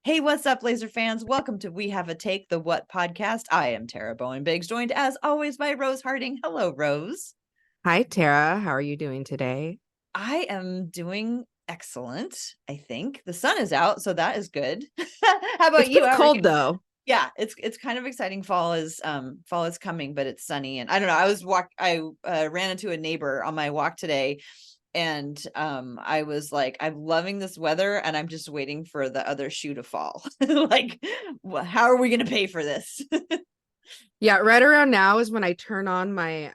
Hey, what's up, Laser fans? Welcome to We Have a Take, the What podcast. I am Tara Bowen Biggs, joined as always by Rose Harding. Hello, Rose. Hi, Tara. How are you doing today? I am doing excellent, I think. The sun is out, so that is good. How about It's you? been cold though. Yeah, it's kind of exciting. Fall is coming, but it's sunny, and I don't know. I ran into a neighbor on my walk today, and I was like, I'm loving this weather, and I'm just waiting for the other shoe to fall. Like, how are we gonna pay for this? Yeah, right around now is when I turn on my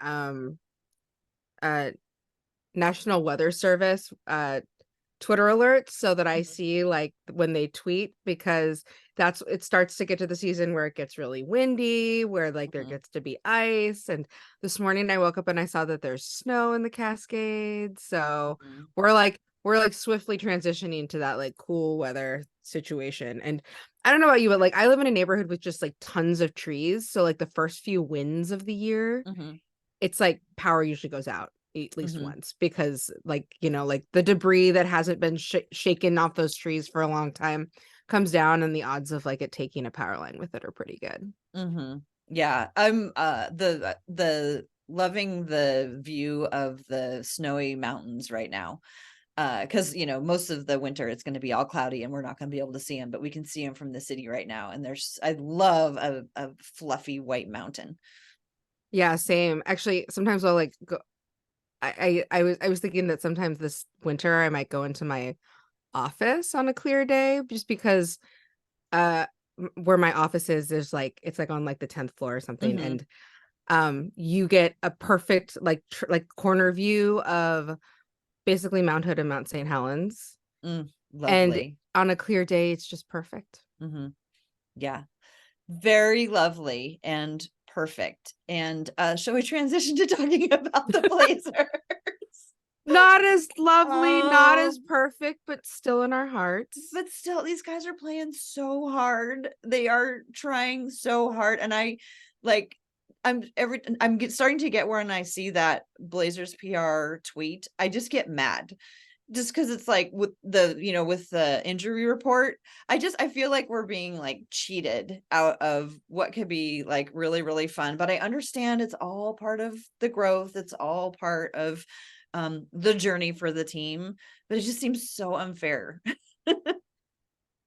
uh National Weather Service Twitter alerts so that I see like when they tweet, because it starts to get to the season where it gets really windy, where like there Mhm. gets to be ice. And this morning I woke up and I saw that there's snow in the Cascades. So Mhm. we're like swiftly transitioning to that like cool weather situation. And I don't know about you, but like I live in a neighborhood with just like tons of trees. So like the first few winds of the year, Mhm. it's like power usually goes out at least Mhm. once, because like the debris that hasn't been shaken off those trees for a long time comes down, and the odds of like it taking a power line with it are pretty good. Mhm. Yeah, I'm the loving the view of the snowy mountains right now. Because most of the winter it's going to be all cloudy and we're not going to be able to see them, but we can see them from the city right now. And I love a fluffy white mountain. Yeah, same. Actually, sometimes I'll like go. I was thinking that sometimes this winter I might go into my office on a clear day, just because uh where my office is, there's like it's like on like the 10th floor or something, Hmm. and you get a perfect like corner view of basically Mount Hood and Mount St. Helens. And Lovely. on a clear day, it's just perfect. Hmm. Yeah, very lovely and perfect. And shall we transition to talking about the Blazers? Not as lovely, not as um perfect, but still in our hearts. but still, these guys are playing so hard. They are trying so hard, and like starting to get where, when I see that Blazers PR tweet, I just get mad, just because it's like with the injury report, I feel like we're being like cheated out of what could be like really, really fun. But I understand it's all part of the growth. It's all part of the journey for the team, but it just seems so unfair.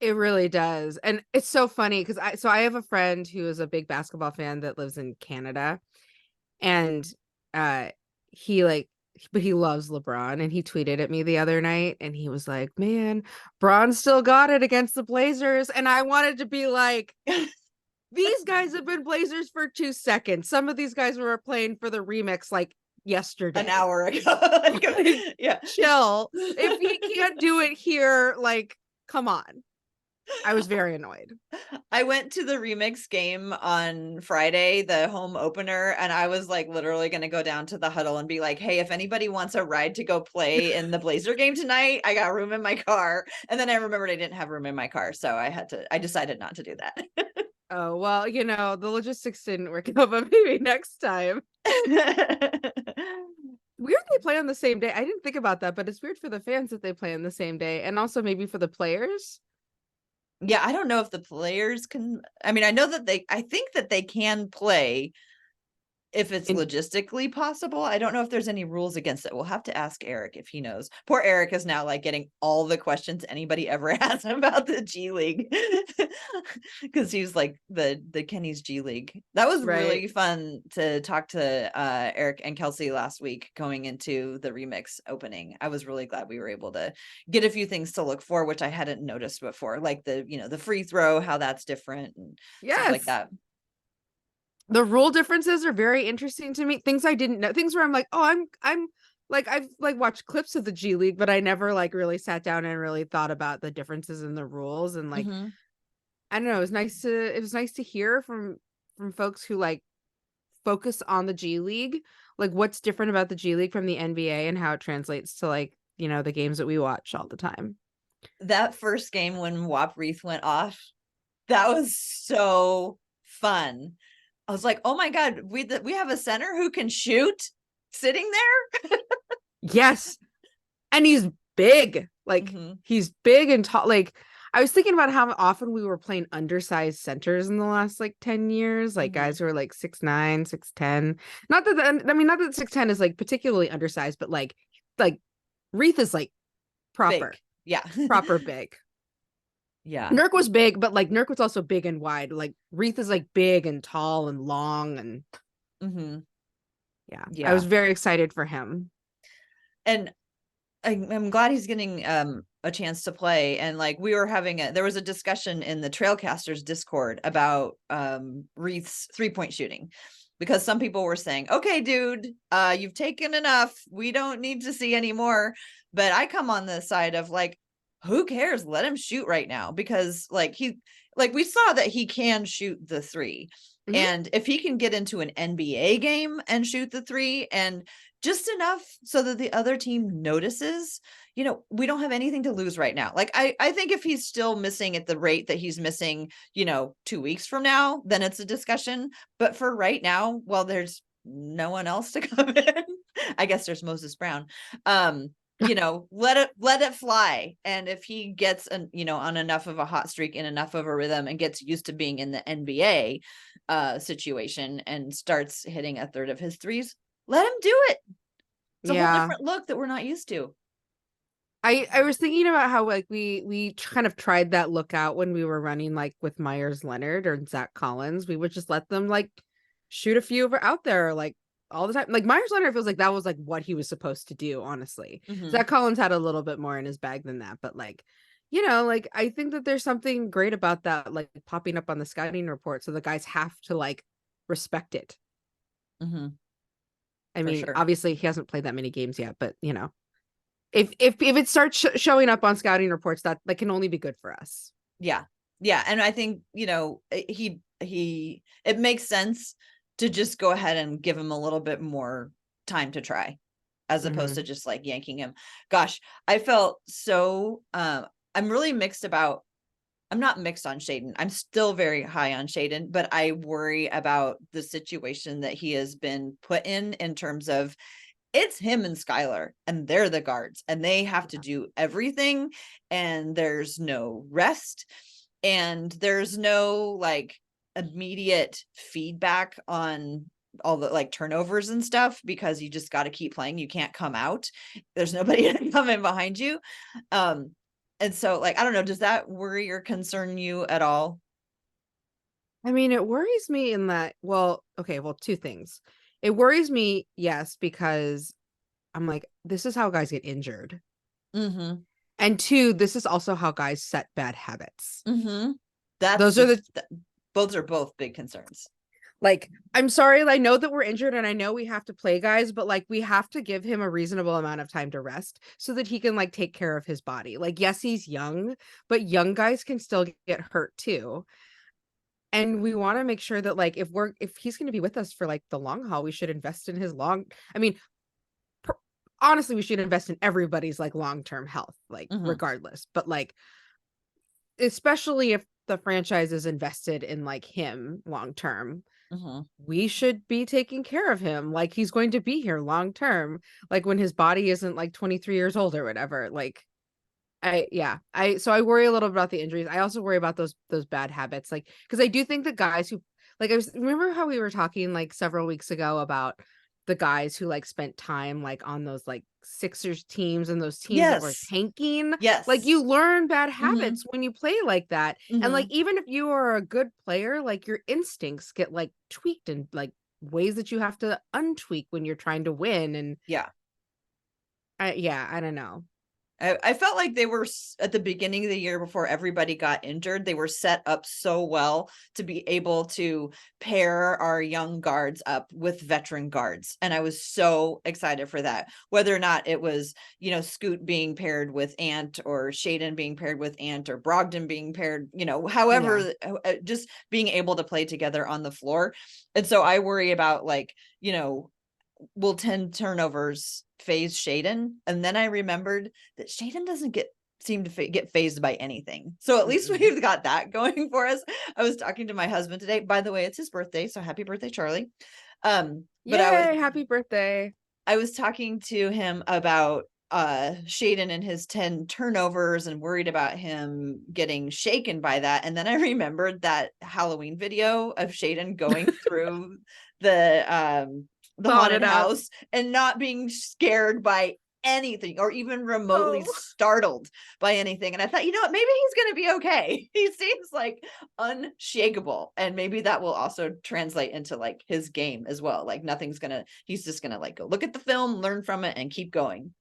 It really does. And it's so funny because I have a friend who is a big basketball fan that lives in Canada, and uh he like but he loves LeBron, and he tweeted at me the other night and he was like, "Man, Bron still got it against the Blazers." And I wanted to be like, these guys have been Blazers for 2 seconds. Some of these guys were playing for the remix like An yesterday. hour ago. Like, Yeah. chill. If he can't do it here, like, come on. I was very annoyed. I went to the remix game on Friday, the home opener, and I was like literally going to go down to the huddle and be like, "Hey, if anybody wants a ride to go play in the Blazer game tonight, I got room in my car." And then I remembered I didn't have room in my car, so I decided not to do that. Oh, well, the logistics didn't work out, but maybe next time. Weird they play on the same day. I didn't think about that, but it's weird for the fans that they play on the same day, and also maybe for the players. Yeah, I don't know if the players can. I mean, I think that they can play if it's And logistically possible. I don't know if there's any rules against it. We'll have to ask Eric if he knows. Poor Eric is now like getting all the questions anybody ever has about the G League, because he's like the Kenny's G League. That was right. really fun to talk to Eric and Kelsey last week going into the remix opening. I was really glad we were able to get a few things to look for, which I hadn't noticed before, like the free throw, how that's different and stuff like Yes. that. The rule differences are very interesting to me. Things I didn't know, things where I'm like, oh, I'm like I've like watched clips of the G League, but I never like really sat down and really thought about the differences in the rules. And like, Hmm. I don't know, it was nice to hear from folks who like focus on the G League, like what's different about the G League from the NBA and how it translates to like, the games that we watch all the time. That first game when W.H.A.T went off, that was so fun. I was like, "Oh my god, we have a center who can shoot sitting there?" Yes. And he's big. Like Mhm. he's big and tall. Like I was thinking about how often we were playing undersized centers in the last like 10 years, like Mhm. guys who are like 6'9", 6'10". Not that I mean, not that 6'10" is like particularly undersized, but like Reith is like Big. proper, Yeah. proper big. Yeah. Nurk was big, but like Nurk was also big and wide. Like Reith is like big and tall and long, and Mhm. yeah, I was Yeah. very excited for him. And I'm glad he's getting a chance to play. And like we were there was a discussion in the Trailcasters Discord about Reith's 3-point shooting, because some people were saying, okay, dude, you've taken enough, we don't need to see any more. But I come on the side of like, who cares, let him shoot right now, because like we saw that he can shoot the three. Mhm. And if he can get into an NBA game and shoot the three, and just enough so that the other team notices, we don't have anything to lose right now. Like, I think if he's still missing at the rate that he's missing, 2 weeks from now, then it's a discussion. But for right now, well, there's no one else to come in. I guess there's Moses Brown. Let it fly. And if he gets on enough of a hot streak and enough of a rhythm and gets used to being in the NBA situation and starts hitting a third of his threes, let him do it. It's a whole Yeah. different look that we're not used to. I was thinking about how like we kind of tried that look out when we were running like with Myers Leonard or Zach Collins. We would just let them like shoot a few over out there like all the time. Like Myers Leonard feels like that was like what he was supposed to do, honestly. Mhm. Zach Collins had a little bit more in his bag than that, but like, like I think that there's something great about that, like popping up on the scouting report. So the guys have to like respect it. Mhm. I For mean, sure. obviously he hasn't played that many games yet, but if it starts showing up on scouting reports, that can only be good for us. Yeah. Yeah, and I think, it makes sense to just go ahead and give him a little bit more time to try, as opposed to Mm-hmm. just like yanking him. Gosh, I felt so I'm really mixed about I'm not mixed on Shaedon. I'm still very high on Shaedon, but I worry about the situation that he has been put in terms of, it's him and Skylar, and they're the guards, and they have to do everything, and there's no rest, and there's no like immediate feedback on all the like turnovers and stuff, because you just got to keep playing. You can't come out. There's nobody to come in behind you. Um, and so like, I don't know, does that worry or concern you at all? I mean, it worries me in that, well, okay, well, two things. It worries me, yes, because I'm like, this is how guys get injured. Mm-hmm. And two, this is also how guys set bad habits. Mm-hmm. Those are the Both are both big concerns. like, I'm sorry, I know that we're injured and I know we have to play guys, but like we have to give him a reasonable amount of time to rest so that he can like take care of his body. Like, yes, he's young, but young guys can still get hurt too. And we want to make sure that like if he's going to be with us for like the long haul, we should invest in his long, I mean, pr- honestly, we should invest in everybody's like long-term health, like Mm-hmm. regardless, but like especially if the franchise is invested in like him long term, Mm-hmm. we should be taking care of him like he's going to be here long term, like when his body isn't like 23 years old or whatever. Like so I worry a little about the injuries. I also worry about those bad habits, like because I do think the guys who like remember how we were talking like several weeks ago about the guys who like spent time like on those like Sixers teams and those teams that were Yes. tanking. Like Yes. you learn bad Mm-hmm. habits when you play like that. And like Mm-hmm. even if you are a good player, like your instincts get like tweaked and like ways that you have to untweak when you're trying to win. And Yeah. I don't know. I felt like they were at the beginning of the year, before everybody got injured, they were set up so well to be able to pair our young guards up with veteran guards. And I was so excited for that, whether or not it was, Scoot being paired with Ant, or Shaedon being paired with Ant, or Brogdon being paired, Yeah. however, just being able to play together on the floor. And so I worry about like, will 10 turnovers phase Shaedon? And then I remembered that Shaedon doesn't seem to get phased by anything. So at least Mm-mm. we've got that going for us. I was talking to my husband today. By the way, it's his birthday, so happy birthday, Charlie. But Yay, happy birthday. I was talking to him about Shaedon and his 10 turnovers and worried about him getting shaken by that. And then I remembered that Halloween video of Shaedon going through the haunted Haunted house. house and not being scared by anything or even remotely Oh. startled by anything. And I thought, you know what, maybe he's gonna be okay. He seems like unshakable, and maybe that will also translate into like his game as well. Like he's just gonna like go look at the film, learn from it, and keep going.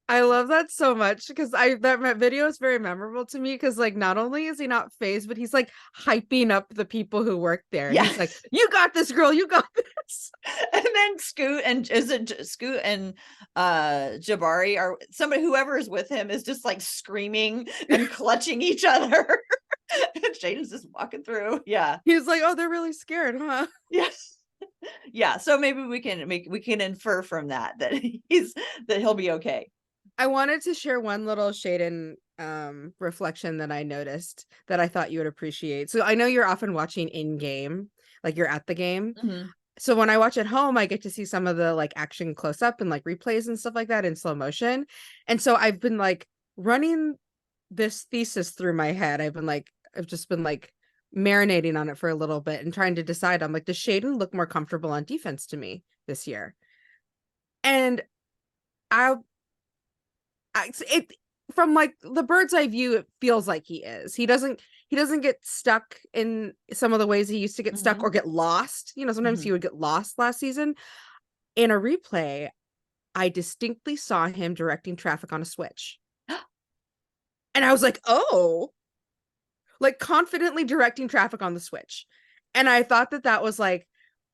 I love that so much because that video is very memorable to me because like not only is he not phased, but he's like hyping up the people who work there. And he's like, Yes. "You got this, girl. You got this." And then Scoot and Jabari are somebody, whoever is with him is just like screaming and clutching each other. And Shaden's just walking through. Yeah. He's like, "Oh, they're really scared, huh?" Yes. Yeah. So maybe we can infer from that that he'll be okay. I wanted to share one little Shaedon reflection that I noticed that I thought you would appreciate. So I know you're often watching in game, like you're at the game. Mhm. So when I watch at home, I get to see some of the like action close up and like replays and stuff like that in slow motion. And so I've been like running this thesis through my head. I've just been like marinating on it for a little bit and trying to decide. I'm like, does Shaedon look more comfortable on defense to me this year? And I it from like the bird's eye view, it feels like he is. He doesn't get stuck in some of the ways he used to get stuck Mhm. or get lost. Sometimes he Mhm. would get lost last season. In a replay, I distinctly saw him directing traffic on a switch. And I was like, oh, like confidently directing traffic on the switch. And I thought that was like,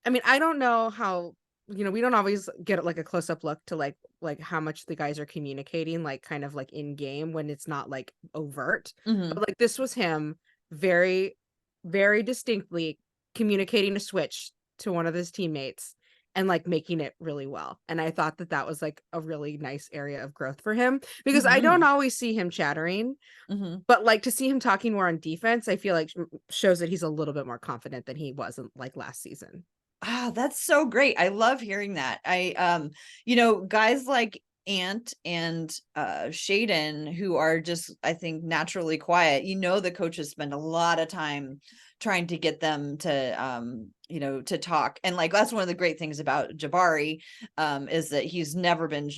I mean, I don't know how, we don't always get like a close up look to like how much the guys are communicating, like kind of like in game when it's not like overt. Mhm. But like this was him very, very distinctly communicating a switch to one of his teammates and like making it really well. And I thought that was like a really nice area of growth for him because I don't Mhm. always see him chattering, Mhm. but like to see him talking more on defense, I feel like shows that he's a little bit more confident than he wasn't like last season. Ah, that's so great. I love hearing that. Guys like Ant and Shaedon, who are just, I think, naturally quiet. The coaches spend a lot of time trying to get them to talk. And like that's one of the great things about Jabari, is that he's never been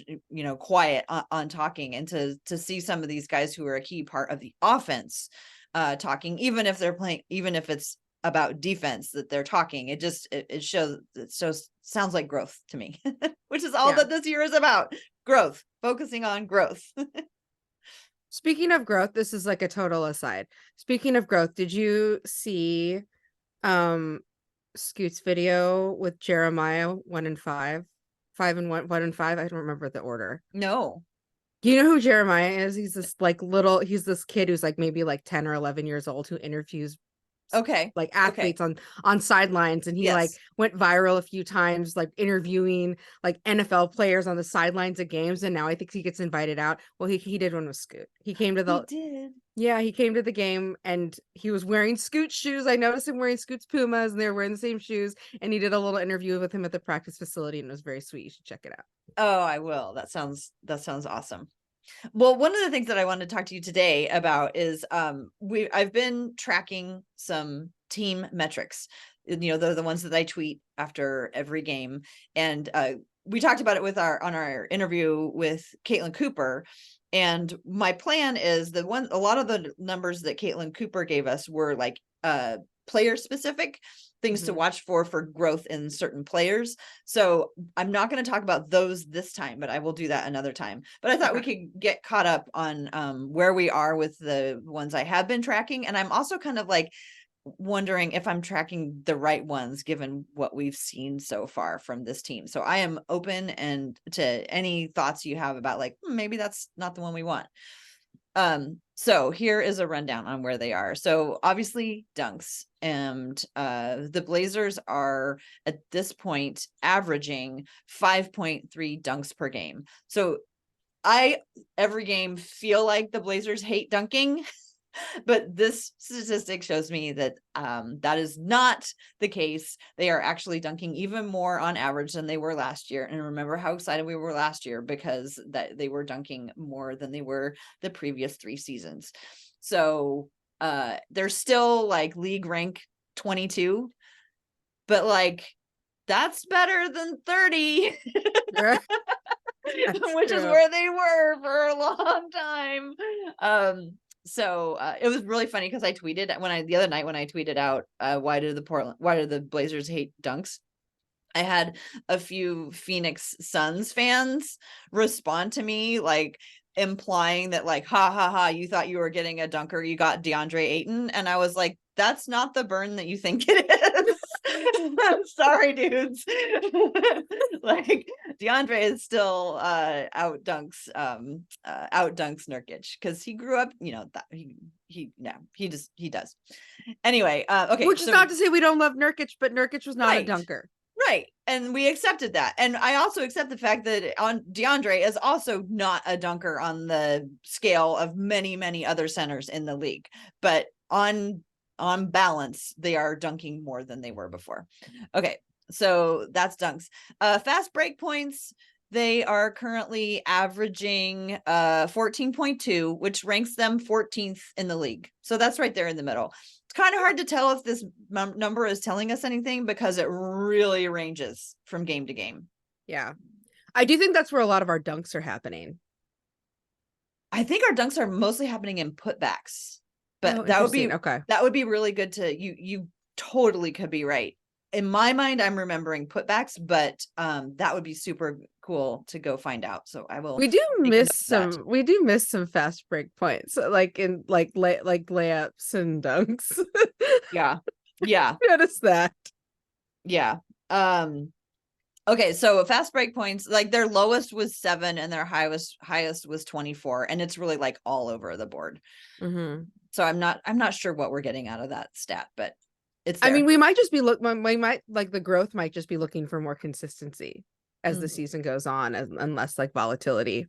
quiet on talking. And to see some of these guys who are a key part of the offense talking, even if they're playing, even if it's about defense that they're talking, it shows sounds like growth to me. Which is all Yeah. that this year is about. Growth, focusing on growth. Speaking of growth, this is like a total aside. Speaking of growth, did you see um Scoot's video with Jeremiah 1 and 5? 5 and 1, 1 and 5. I don't remember the order. No. You know who Jeremiah is? He's this kid who's like maybe like 10 or 11 years old who interviews Okay. like Okay. athletes on sidelines, and he like Yes. went viral a few times like interviewing like NFL players on the sidelines of games, and now I think he gets invited out. Well, he did one with Scoot. He came to He the did. Yeah, he came to the game and he was wearing Scoot's shoes. I noticed him wearing Scoot's Pumas and they were wearing the same shoes, and he did a little interview with him at the practice facility and it was very sweet. You should check it out. Oh, I will. That sounds awesome. Well, one of the things that I wanted to talk to you today about is I've been tracking some team metrics. They're the ones that I tweet after every game. And we talked about it on our interview with Caitlin Cooper. And my plan is a lot of the numbers that Caitlin Cooper gave us were like player specific things to Mhm. watch for growth in certain players. So I'm not going to talk about those this time, but I will do that another time. But I thought we Okay. could get caught up on where we are with the ones I have been tracking. And I'm also kind of like wondering if I'm tracking the right ones given what we've seen so far from this team. So I am open and to any thoughts you have about like, maybe that's not the one we want. So here is a rundown on where they are. So obviously dunks, and the Blazers are at this point averaging 5.3 dunks per game. So I every game feel like the Blazers hate dunking. But this statistic shows me that that is not the case. They are actually dunking even more on average than they were last year. And remember how excited we were last year because that they were dunking more than they were the previous 3 seasons. So they're still like league rank 22, but like that's better than 30. Which is where they were for a long time. So it was really funny because I tweeted the other night when I tweeted out why do the Blazers hate dunks? I had a few Phoenix Suns fans respond to me like implying that like ha ha ha, you thought you were getting a dunker, you got DeAndre Ayton, and I was like, that's not the burn that you think it is. I'm sorry, dudes. Like DeAndre is still out dunks Nurkic because he grew up, that he does. Anyway, okay, which is not to say we don't love Nurkic, but Nurkic was not a dunker. Right. And we accepted that. And I also accept the fact that DeAndre is also not a dunker on the scale of many, many other centers in the league. But on balance, they are dunking more than they were before. Okay. So that's dunks. Fast break points. They are currently averaging 14.2, which ranks them 14th in the league. So that's right there in the middle. It's kind of hard to tell if this number is telling us anything because it really ranges from game to game. Yeah. I do think that's where a lot of our dunks are happening. I think our dunks are mostly happening in putbacks. But that would be really good to you totally could be right. In my mind, I'm remembering putbacks, but that would be super cool to go find out. So I will. We do miss some fast break points, like in like layups and dunks. Yeah. Notice that. Yeah. Okay, so fast break points, like their lowest was 7 and their highest was 24, and it's really like all over the board. Mm-hmm. So I'm not sure what we're getting out of that stat, but it's there. I mean, we might just be the growth might just be looking for more consistency as the season goes on, and less like volatility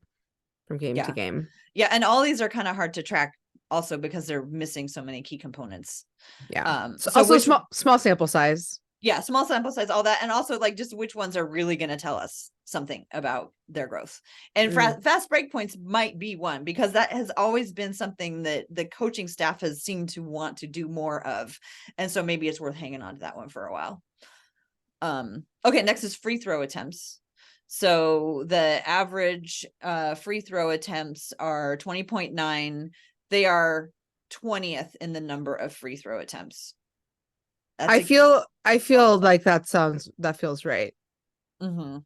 from game to game. Yeah, and all these are kind of hard to track also because they're missing so many key components. Yeah. So also small sample size. Yeah, small sample size, all that, and also like just which ones are really going to tell us something about their growth. And fast break points might be one because that has always been something that the coaching staff has seemed to want to do more of, and so maybe it's worth hanging on to that one for a while. Okay, next is free throw attempts. So the average free throw attempts are 20.9. They are 20th in the number of free throw attempts. I feel like that feels right. Mm-hmm.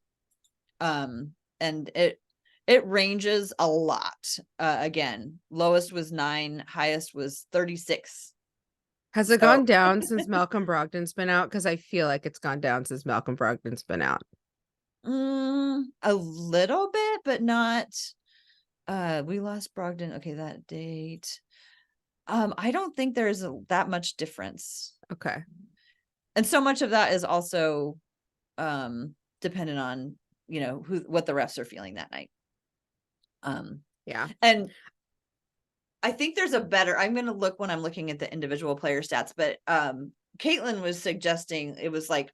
And it ranges a lot. Again, lowest was 9, highest was 36. Has it gone down since Malcolm Brogdon's been out? Because I feel like it's gone down since Malcolm Brogdon's been out. A little bit, but not. We lost Brogdon. Okay, that date. I don't think there's that much difference. Okay. And so much of that is also dependent on, what the refs are feeling that night. Yeah. And I think there's I'm going to look when I'm looking at the individual player stats, but Caitlin was suggesting it was like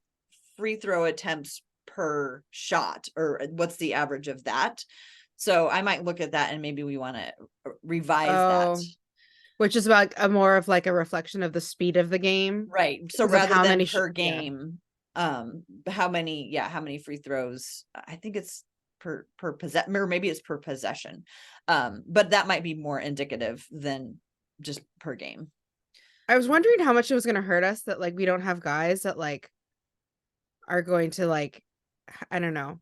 free throw attempts per shot, or what's the average of that. So I might look at that and maybe we want to revise that. Which is about more of like a reflection of the speed of the game. Right. So rather than per game, how many free throws, I think it's per possession, or maybe it's per possession. But that might be more indicative than just per game. I was wondering how much it was going to hurt us that like we don't have guys that like are going to like, I don't know,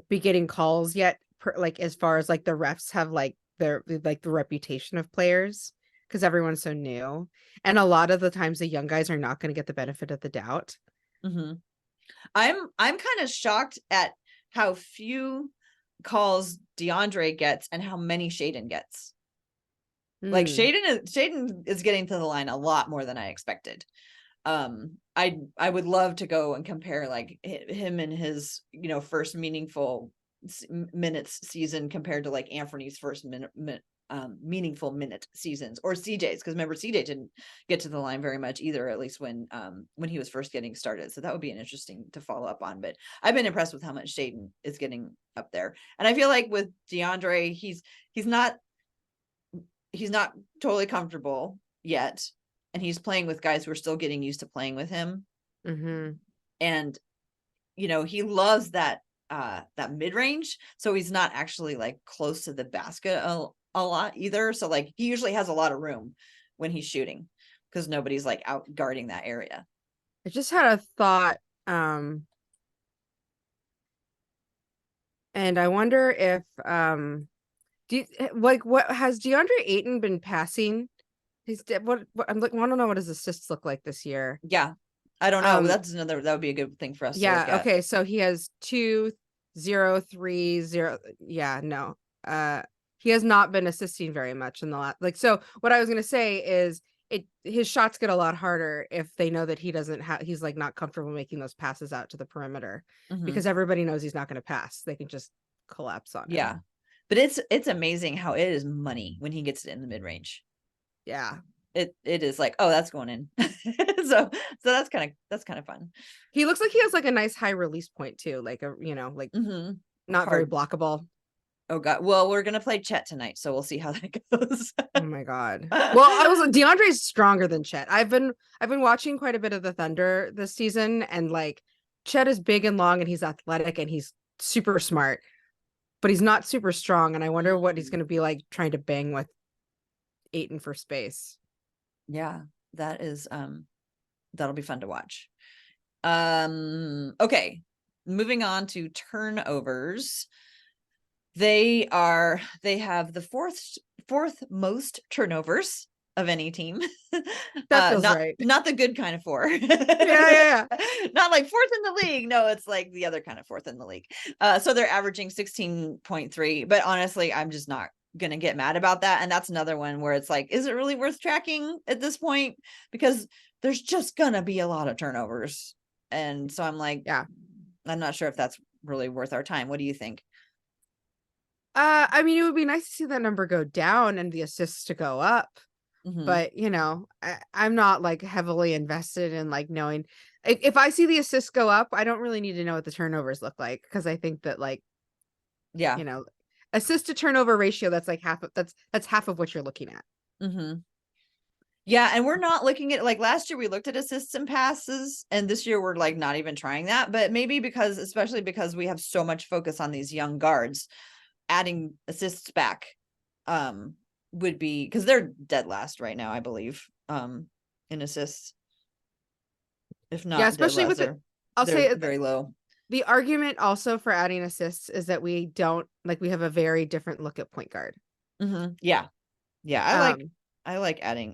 be getting calls yet, like as far as like the refs have like their like the reputation of players, because everyone's so new, and a lot of the times the young guys are not going to get the benefit of the doubt. Mm-hmm. I'm kind of shocked at how few calls DeAndre gets and how many Shaedon gets. Like Shaedon is getting to the line a lot more than I expected. I would love to go and compare like him and his first meaningful minutes season compared to like Anthony's first meaningful minute seasons, or CJ's, because remember CJ didn't get to the line very much either, at least when he was first getting started. So that would be an interesting to follow up on. But I've been impressed with how much Shaedon is getting up there, and I feel like with DeAndre, he's not totally comfortable yet, and he's playing with guys who are still getting used to playing with him. And he loves that mid-range, so he's not actually like close to the basket a lot either. So like he usually has a lot of room when he's shooting, because nobody's like out guarding that area. I just had a thought, and I wonder if what has DeAndre Ayton been passing? What I'm like, I don't know what his assists look like this year. Yeah, I don't know. That would be a good thing for us to look at. Okay, so he has 2, 0, 3, 0. Yeah, no. He has not been assisting very much in the last, like, so what I was gonna say is his shots get a lot harder if they know that he's like not comfortable making those passes out to the perimeter, because everybody knows he's not going to pass. They can just collapse on him. But it's amazing how it is money when he gets it in the mid-range. It is like, oh, that's going in. so that's kind of fun. He looks like he has like a nice high release point too, like not very blockable. Oh god. Well, we're gonna play Chet tonight, so we'll see how that goes. Oh my god. Well, DeAndre's stronger than Chet. I've been watching quite a bit of the Thunder this season, and like Chet is big and long, and he's athletic, and he's super smart, but he's not super strong. And I wonder what he's gonna be like trying to bang with Ayton for space. Yeah, that is that'll be fun to watch. Okay, moving on to turnovers. They have the fourth most turnovers of any team. That feels right. Not the good kind of 4. Yeah. Not like fourth in the league. No, it's like the other kind of fourth in the league. So they're averaging 16.3. But honestly, I'm just not gonna get mad about that. And that's another one where it's like, is it really worth tracking at this point? Because there's just gonna be a lot of turnovers. And so I'm like, yeah, I'm not sure if that's really worth our time. What do you think? I mean, it would be nice to see that number go down and the assists to go up. But I'm not like heavily invested in like knowing if I see the assists go up. I don't really need to know what the turnovers look like, because I think that like, assist to turnover ratio, that's like that's half of what you're looking at. Yeah, and we're not looking at, like, last year we looked at assists and passes, and this year we're like not even trying that. But maybe especially because we have so much focus on these young guards, adding assists back would be, because they're dead last right now, I believe, in assists. If not, especially with I'll say very low. The argument also for adding assists is that we have a very different look at point guard. Yeah, I like adding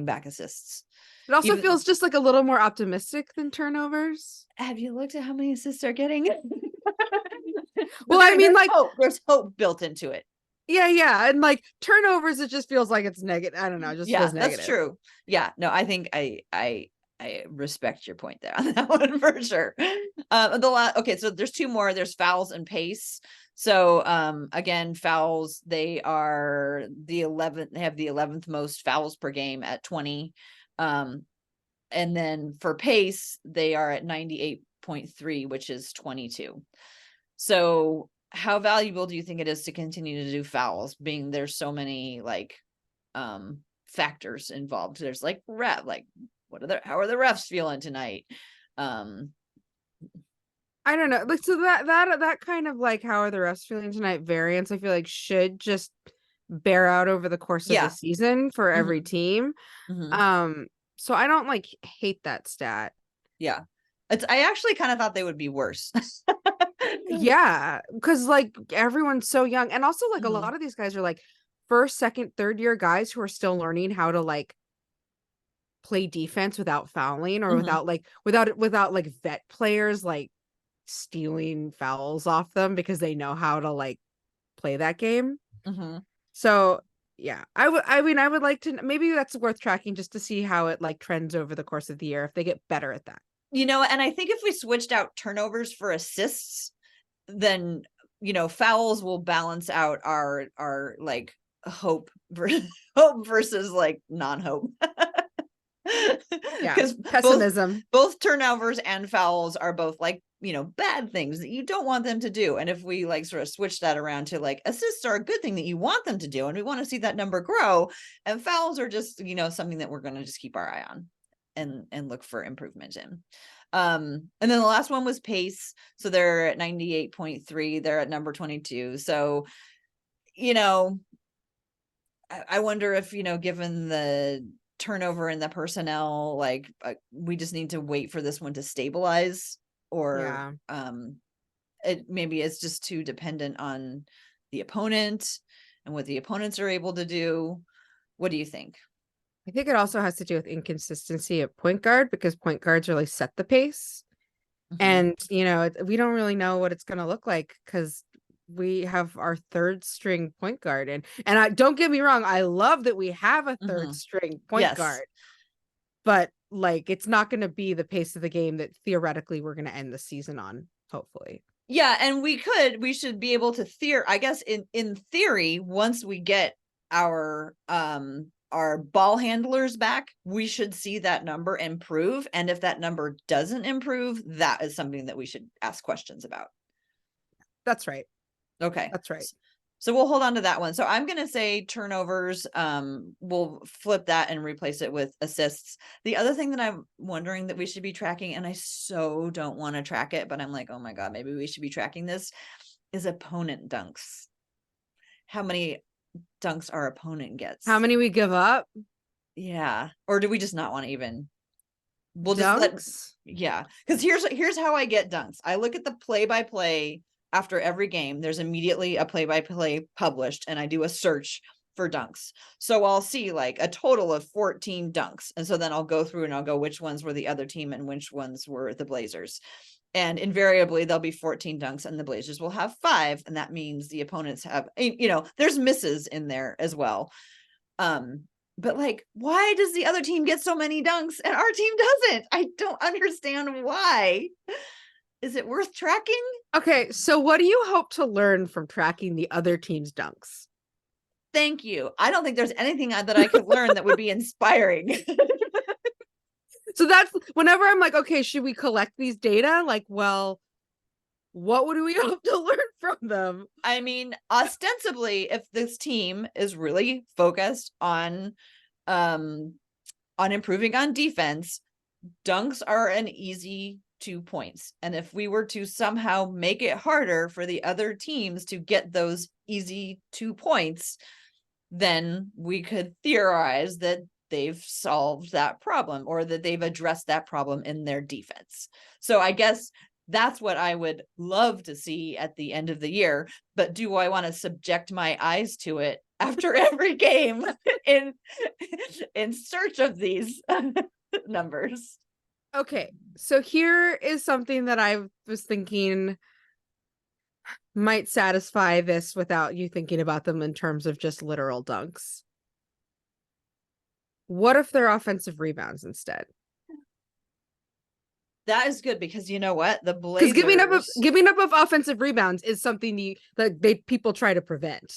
back assists. It also feels just like a little more optimistic than turnovers. Have you looked at how many assists they're getting? Well, I mean, like, there's hope built into it. Yeah. And like turnovers, it just feels like it's negative. I don't know. It just feels negative. That's true. Yeah. No, I think I respect your point there on that one for sure. Okay, so there's 2 more. There's fouls and pace. So again, fouls, they are the 11th. They have the 11th most fouls per game at 20. And then for pace, they are at 98.3, which is 22. So how valuable do you think it is to continue to do fouls, being there's so many like factors involved? There's like how are the refs feeling tonight? I don't know. Like, so that kind of like, how are the refs feeling tonight variance, I feel like should just bear out over the course of the season for every team. So I don't like hate that stat. Yeah. I actually kind of thought they would be worse. Yeah, because like everyone's so young, and also like a lot of these guys are like first, second, third year guys who are still learning how to like play defense without fouling, or without like vet players like stealing fouls off them because they know how to like play that game. So yeah, I would like to, maybe that's worth tracking just to see how it like trends over the course of the year if they get better at that. And I think if we switched out turnovers for assists, then fouls will balance out our like hope hope versus like non-hope. Yeah. Because Pessimism. both turnovers and fouls are both like bad things that you don't want them to do. And if we like sort of switch that around to like assists are a good thing that you want them to do, and we want to see that number grow, and fouls are just something that we're going to just keep our eye on and look for improvement in. And then the last one was pace. So they're at 98.3. They're at number 22. So I wonder if given the turnover in the personnel, like we just need to wait for this one to stabilize, or maybe it's just too dependent on the opponent and what the opponents are able to do. What do you think? I think it also has to do with inconsistency at point guard, because point guards really set the pace. And, we don't really know what it's going to look like, because we have our third string point guard. And I don't get me wrong, I love that we have a third string point guard, but like, it's not going to be the pace of the game that theoretically we're going to end the season on, hopefully. Yeah. And we should be able to I guess in theory, once we get our ball handlers back, we should see that number improve. And if that number doesn't improve, that is something that we should ask questions about. That's right. Okay. That's right. So we'll hold on to that one. So I'm going to say turnovers. We'll flip that and replace it with assists. The other thing that I'm wondering that we should be tracking, and I so don't want to track it, but I'm like, oh my God, maybe we should be tracking this, is opponent dunks. How many dunks our opponent gets? How many we give up? Yeah. Or do we just not want to even? We'll dunks? Yeah. Because here's how I get dunks. I look at the play-by-play after every game. There's immediately a play-by-play published, and I do a search for dunks. So I'll see like a total of 14 dunks. And so then I'll go through and I'll go which ones were the other team and which ones were the Blazers. And invariably there'll be 14 dunks and the Blazers will have 5. And that means the opponents have, there's misses in there as well. But like, why does the other team get so many dunks and our team doesn't? I don't understand why. Is it worth tracking? Okay, so what do you hope to learn from tracking the other team's dunks? Thank you. I don't think there's anything that I could learn that would be inspiring. So that's whenever I'm like, okay, should we collect these data? Like, well, what would we hope to learn from them? I mean, ostensibly, if this team is really focused on improving on defense, dunks are an easy 2 points. And if we were to somehow make it harder for the other teams to get those easy 2 points, then we could theorize that they've solved that problem, or that they've addressed that problem in their defense. So I guess that's what I would love to see at the end of the year. But do I want to subject my eyes to it after every game in search of these numbers? Okay, so here is something that I was thinking might satisfy this without you thinking about them in terms of just literal dunks. What if they're offensive rebounds instead? That is good, because you know what? The Blazers, giving up of offensive rebounds is something that people try to prevent.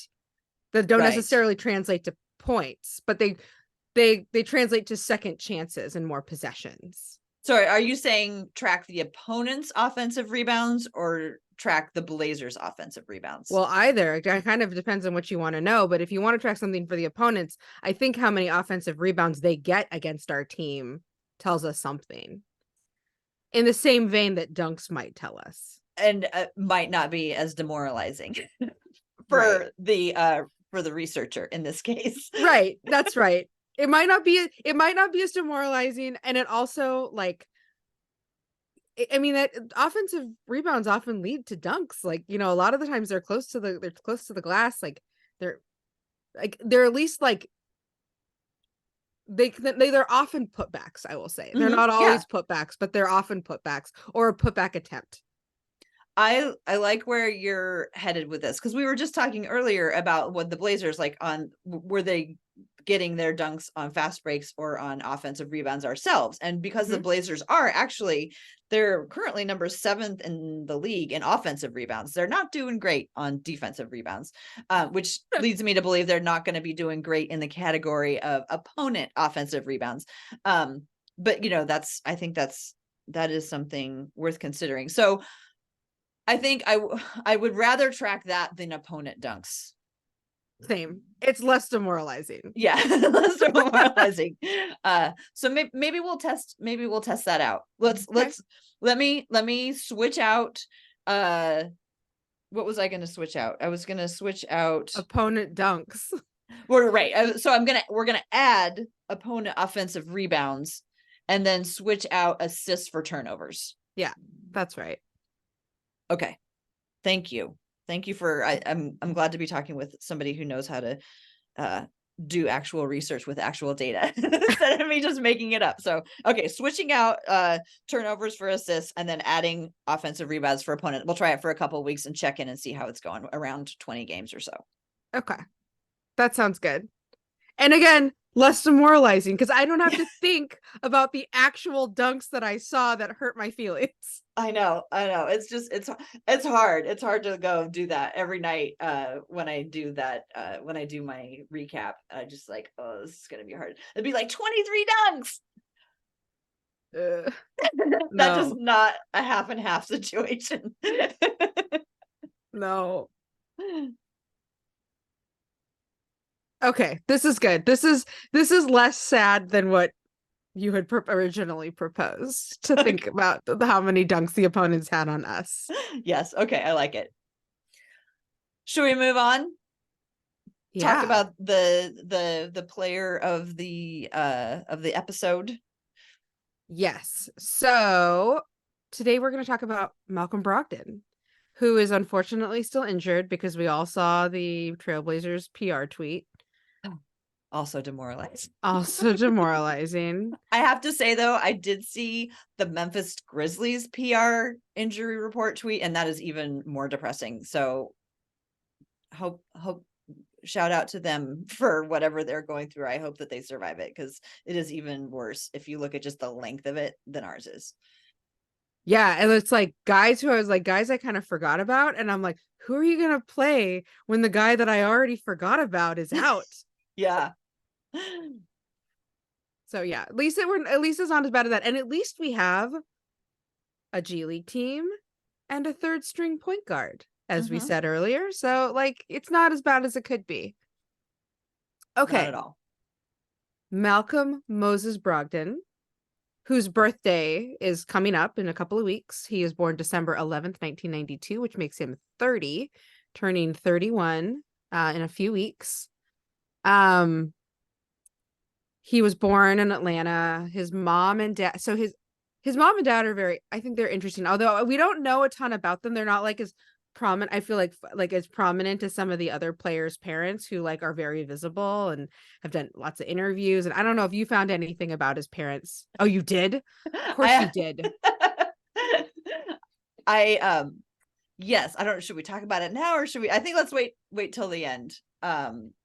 That don't necessarily translate to points, but they translate to second chances and more possessions. Sorry, are you saying track the opponent's offensive rebounds or track the Blazers' offensive rebounds? Well, either. It kind of depends on what you want to know. But if you want to track something for the opponents, I think how many offensive rebounds they get against our team tells us something. In the same vein that dunks might tell us. And might not be as demoralizing for the researcher in this case. Right. That's right. It might not be as demoralizing. And it also, like, I mean, that offensive rebounds often lead to dunks. Like, a lot of the times they're close to the glass. Like they're at least like they're often putbacks. I will say they're not always putbacks, but they're often putbacks or a putback attempt. I like where you're headed with this, because we were just talking earlier about what the Blazers, like, were they getting their dunks on fast breaks or on offensive rebounds ourselves. And because the Mhm. Blazers are actually, they're currently number 7th in the league in offensive rebounds. They're not doing great on defensive rebounds, which leads me to believe they're not going to be doing great in the category of opponent offensive rebounds. But I think that is something worth considering. So I think I would rather track that than opponent dunks. Same. It's less demoralizing. Yeah, less demoralizing. So maybe we'll test that out. Okay. Let me switch out. What was I going to switch out? I was going to switch out Opponent dunks. We're right. So we're gonna add opponent offensive rebounds, and then switch out assists for turnovers. Yeah, that's right. Okay. Thank you. Thank you for. I'm glad to be talking with somebody who knows how to do actual research with actual data instead of me just making it up. So okay, switching out turnovers for assists and then adding offensive rebounds for opponent. We'll try it for a couple of weeks and check in and see how it's going, around 20 games or so. Okay. That sounds good. And again, less demoralizing because I don't have to think about the actual dunks that I saw that hurt my feelings. I know. It's just it's hard. It's hard to go do that every night when I do that when I do my recap. I just like, oh, this is gonna be hard. It'd be like 23 dunks. That's just No. not a half and half situation. No. Okay, this is good. This is less sad than what you had originally proposed to think about how many dunks the opponents had on us. Yes. Okay. I like it. Should we move on? Yeah. Talk about the player of the episode. Yes. So today we're going to talk about Malcolm Brogdon, who is unfortunately still injured because we all saw the Trailblazers PR tweet. Also demoralizing. Also demoralizing. I have to say though, I did see the Memphis Grizzlies PR injury report tweet, and that is even more depressing. So hope shout out to them for whatever they're going through. I hope that they survive it, because it is even worse if you look at just the length of it than ours is. Yeah, and it's like guys I kind of forgot about, and I'm like, who are you gonna play when the guy that I already forgot about is out? Yeah. So yeah, at least it's not as bad as that, and at least we have a G League team and a third string point guard, as we said earlier. So like, it's not as bad as it could be. Okay, Not at all. Malcolm Moses Brogdon, whose birthday is coming up in a couple of weeks. He is born December 11th, 1992, which makes him 30, turning 31 in a few weeks. He was born in Atlanta. His mom and dad, so his mom and dad are I think they're interesting. Although we don't know a ton about them. They're not like as prominent. I feel like as prominent as some of the other players' parents who like are very visible and have done lots of interviews. And I don't know if you found anything about his parents. Oh, you did? Of course you did. Yes, I don't know, should we talk about it now or should we? I think let's wait till the end.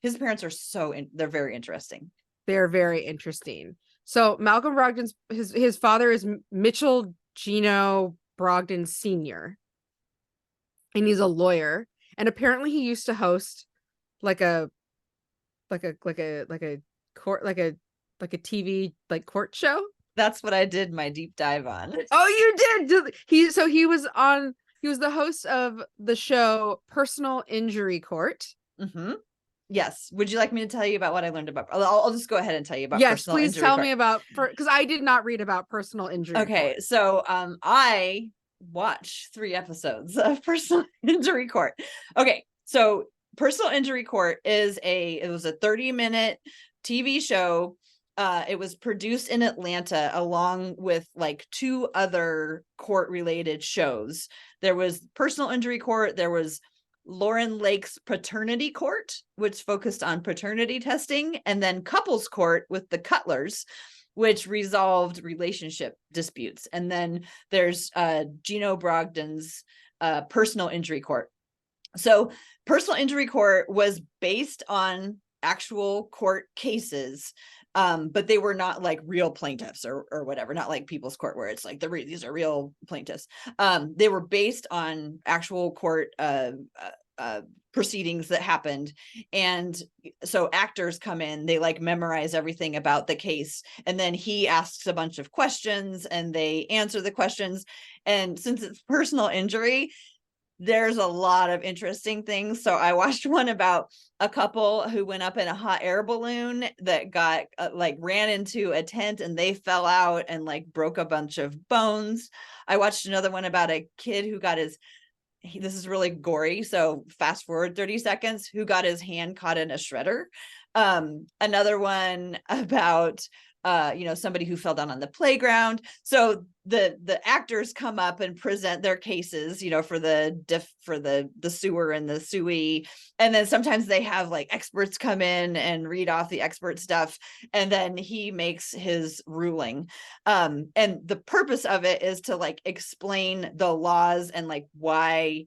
His parents are they're very interesting. They're very interesting. So Malcolm Brogdon's his father is Mitchell Gino Brogdon Sr. and he's a lawyer. And apparently he used to host like a court like a TV like court show. That's what I did my deep dive on. Oh, you did. He was the host of the show Personal Injury Court. Mm-hmm. Yes. Would you like me to tell you about what I learned about? I'll just go ahead and tell you about. Yes, please tell me about, because I did not read about Personal Injury Okay, Court. so I watched 3 episodes of Personal Injury Court. Okay, so Personal Injury Court it was a 30-minute TV show. It was produced in Atlanta along with like 2 other court-related shows. There was Personal Injury Court. There was Lauren Lake's Paternity Court, which focused on paternity testing, and then Couples Court with the Cutlers, which resolved relationship disputes. And then there's Gino Brogdon's Personal Injury Court. So Personal Injury Court was based on actual court cases, but they were not like real plaintiffs or whatever, not like People's Court where it's like these are real plaintiffs. They were based on actual court proceedings that happened, and so actors come in, they like memorize everything about the case, and then he asks a bunch of questions and they answer the questions. And since it's personal injury, there's a lot of interesting things. So I watched one about a couple who went up in a hot air balloon that got like ran into a tent and they fell out and like broke a bunch of bones. I watched another one about a kid who got this is really gory, so fast forward 30 seconds, who got his hand caught in a shredder. Another one about somebody who fell down on the playground. So the actors come up and present their cases, for the sewer and the suey, and then sometimes they have like experts come in and read off the expert stuff, and then he makes his ruling. And the purpose of it is to like explain the laws and like why,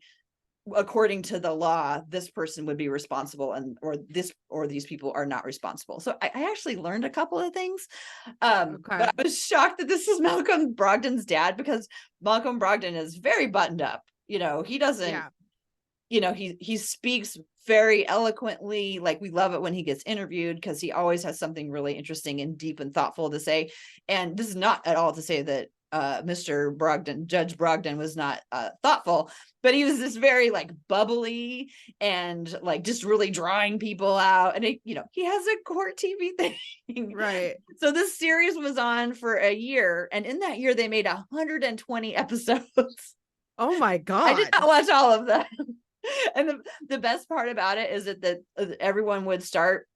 according to the law, this person would be responsible or these people are not responsible. So I actually learned a couple of things. But I was shocked that this is Malcolm Brogdon's dad, because Malcolm Brogdon is very buttoned up. He doesn't, he speaks very eloquently. Like, we love it when he gets interviewed because he always has something really interesting and deep and thoughtful to say. And this is not at all to say that Mr. Brogdon, Judge Brogdon, was not thoughtful, but he was this very like bubbly and like just really drawing people out. And he has a court TV thing, right? So this series was on for a year, and in that year they made 120 episodes. Oh my god! I did not watch all of them. And the best part about it is that everyone would start,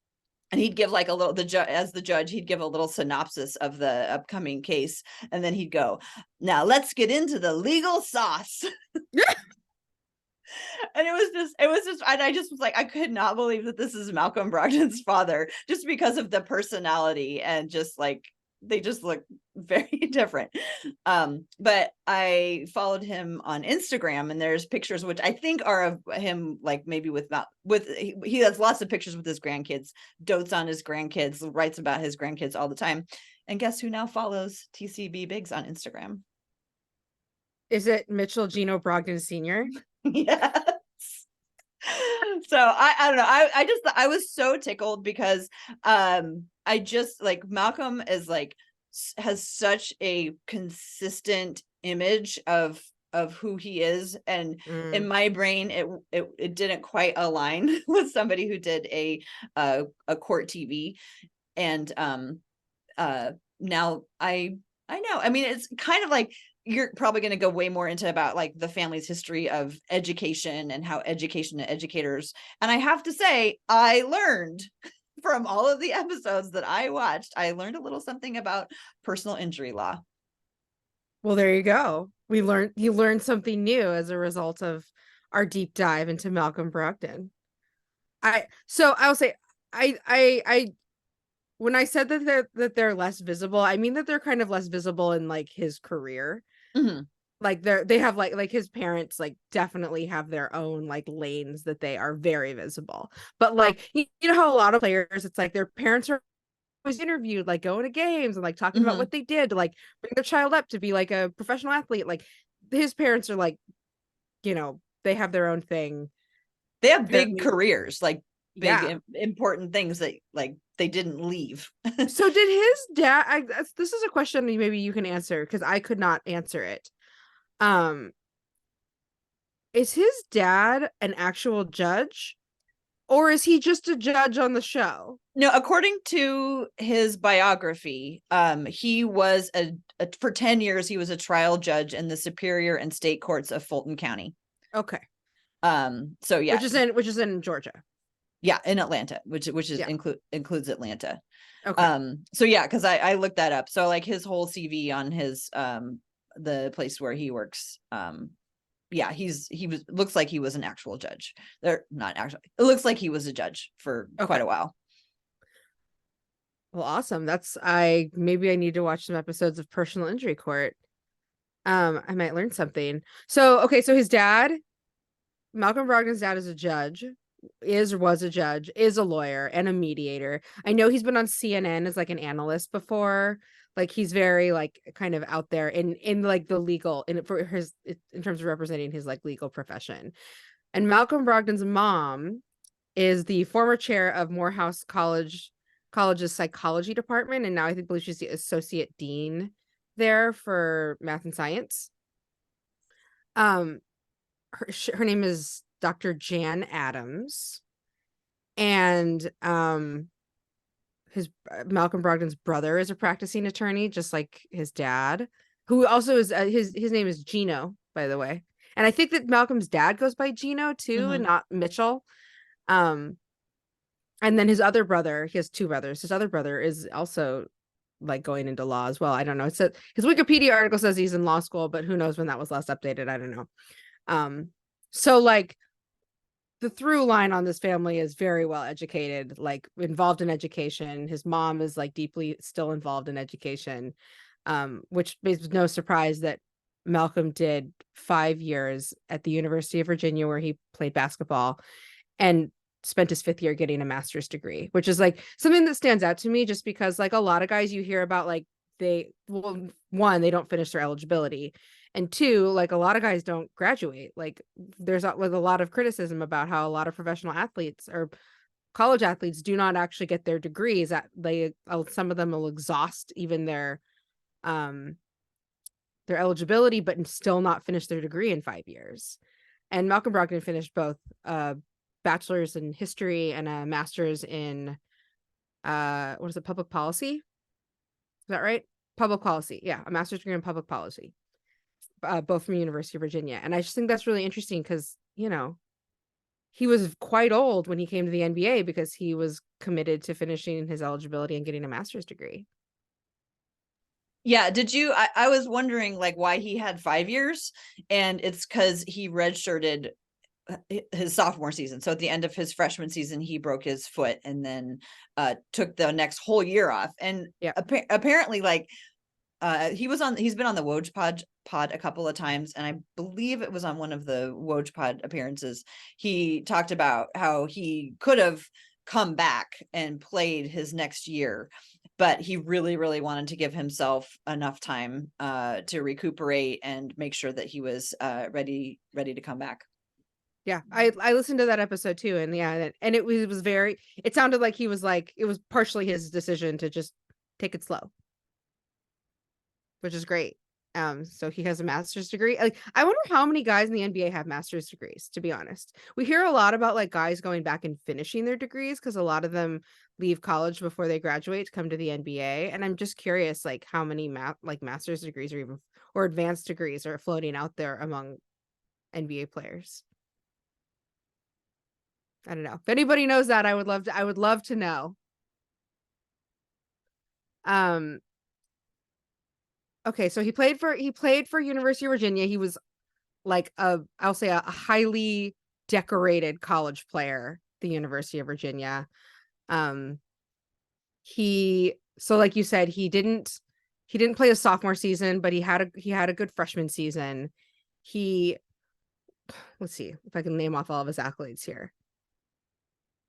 and he'd give like a little, as the judge, he'd give a little synopsis of the upcoming case, and then he'd go, "Now let's get into the legal sauce." And it was just, and I just was like, I could not believe that this is Malcolm Brogdon's father, just because of the personality, and just like, they just look very different. But I followed him on Instagram, and there's pictures which I think are of him, like maybe he has lots of pictures with his grandkids, dotes on his grandkids, writes about his grandkids all the time. And guess who now follows TCB Biggs on Instagram? Is it Mitchell Gino Brogdon Sr.? Yes. So I don't know. I was so tickled because I just like, Malcolm is like, has such a consistent image of who he is, and in my brain it didn't quite align with somebody who did a court TV. And now I know, I mean, it's kind of like, you're probably going to go way more into about like the family's history of education and how education and educators. And I have to say, I learned from all of the episodes that I watched, I learned a little something about personal injury law. Well, there you go. You learned something new as a result of our deep dive into Malcolm Brogdon. I'll say, I when I said that they're less visible, I mean that they're kind of less visible in like his career. Mm-hmm. Like they have like his parents like definitely have their own like lanes that they are very visible. But like you know how a lot of players, it's like their parents are always interviewed, like going to games and like talking about what they did to like bring their child up to be like a professional athlete. Like his parents are like, they have their own thing. They have big careers, like big important things that like they didn't leave. So did his dad, this is a question maybe you can answer because I could not answer it. Is his dad an actual judge, or is he just a judge on the show? No, according to his biography, he was for 10 years he was a trial judge in the Superior and State Courts of Fulton County. Okay. So yeah, which is in Georgia. Yeah, in Atlanta, which is includes Atlanta. Okay. So yeah, because I looked that up. So like his whole CV on his the place where he works, yeah, looks like he was an actual judge. They're not actually. It looks like he was a judge for quite a while. Well, awesome. Maybe I need to watch some episodes of Personal Injury Court. I might learn something. So, okay, so his dad, Malcolm Brogdon's dad, is a judge. is or was a judge, is a lawyer and a mediator. I know he's been on CNN as like an analyst before. Like he's very like kind of out there in like the legal in terms of representing his like legal profession. And Malcolm Brogdon's mom is the former chair of College's psychology department, and now I believe she's the associate dean there for math and science. Um, her name is Dr. Jan Adams, and his Malcolm Brogdon's brother is a practicing attorney, just like his dad, who also is his name is Gino, by the way. And I think that Malcolm's dad goes by Gino too, and not Mitchell. And then his other brother, he has two brothers. His other brother is also like going into law as well. I don't know. It said his Wikipedia article says he's in law school, but who knows when that was last updated? I don't know. So like the through line on this family is very well educated, like involved in education. His mom is like deeply still involved in education, which is no surprise that Malcolm did 5 years at the University of Virginia where he played basketball and spent his 5th year getting a master's degree, which is like something that stands out to me just because like a lot of guys you hear about, like one, they don't finish their eligibility, and two, like a lot of guys don't graduate. Like there's like a lot of criticism about how a lot of professional athletes or college athletes do not actually get their degrees. That some of them will exhaust even their eligibility, but still not finish their degree in 5 years. And Malcolm Brogdon finished both bachelor's in history and a master's in what is it, public policy? Is that right? Public policy. Yeah, a master's degree in public policy, both from the University of Virginia. And I just think that's really interesting because, you know, he was quite old when he came to the NBA because he was committed to finishing his eligibility and getting a master's degree. Yeah, I was wondering like why he had 5 years, and it's because he redshirted his sophomore season. So at the end of his freshman season, he broke his foot and then took the next whole year off. And apparently like he's been on the W.H.A.T pod a couple of times, and I believe it was on one of the W.H.A.T appearances. He talked about how he could have come back and played his next year, but he really, really wanted to give himself enough time to recuperate and make sure that he was ready to come back. Yeah, I listened to that episode too, and yeah, and it was very. It sounded like he was like it was partially his decision to just take it slow, which is great. So he has a master's degree. Like, I wonder how many guys in the NBA have master's degrees, to be honest. We hear a lot about like guys going back and finishing their degrees because a lot of them leave college before they graduate to come to the NBA. And I'm just curious, like how many master's degrees or even or advanced degrees are floating out there among NBA players. I don't know. If anybody knows that, I would love to know. Okay, so he played for University of Virginia. He was like I'll say a highly decorated college player, the University of Virginia. So like you said, he didn't play a sophomore season, but he had a good freshman season. Let's see if I can name off all of his accolades here.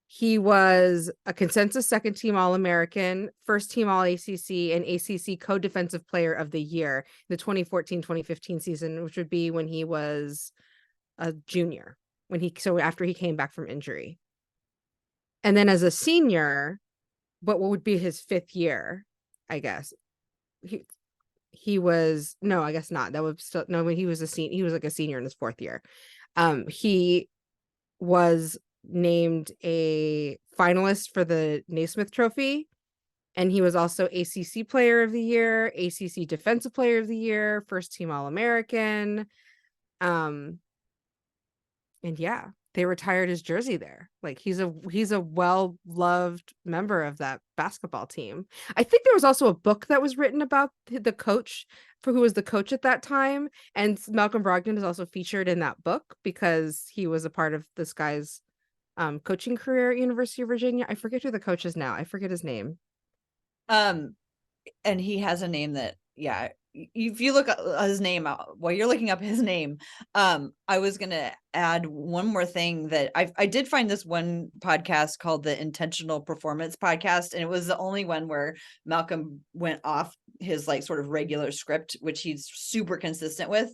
He was a consensus second team All-American, first team All-ACC, and ACC co-defensive player of the year, the 2014-2015 season, which would be when he was a junior, after he came back from injury. And then as a senior, what would be his 5th year, I guess. He was, no, I guess not. That would still, no, when he was like a senior in his 4th year. He was named a finalist for the Naismith Trophy, and he was also ACC Player of the Year, ACC Defensive Player of the Year, first team All-American. And yeah, they retired his jersey there. Like he's a well-loved member of that basketball team. I think there was also a book that was written about the coach who was the coach at that time, and Malcolm Brogdon is also featured in that book because he was a part of this guy's coaching career at University of Virginia. I forget who the coach is now. I forget his name. And he has a name that, yeah, if you look at his name while you're looking up his name, I was gonna add one more thing that I did find this one podcast called the Intentional Performance Podcast, and it was the only one where Malcolm went off his like sort of regular script, which he's super consistent with.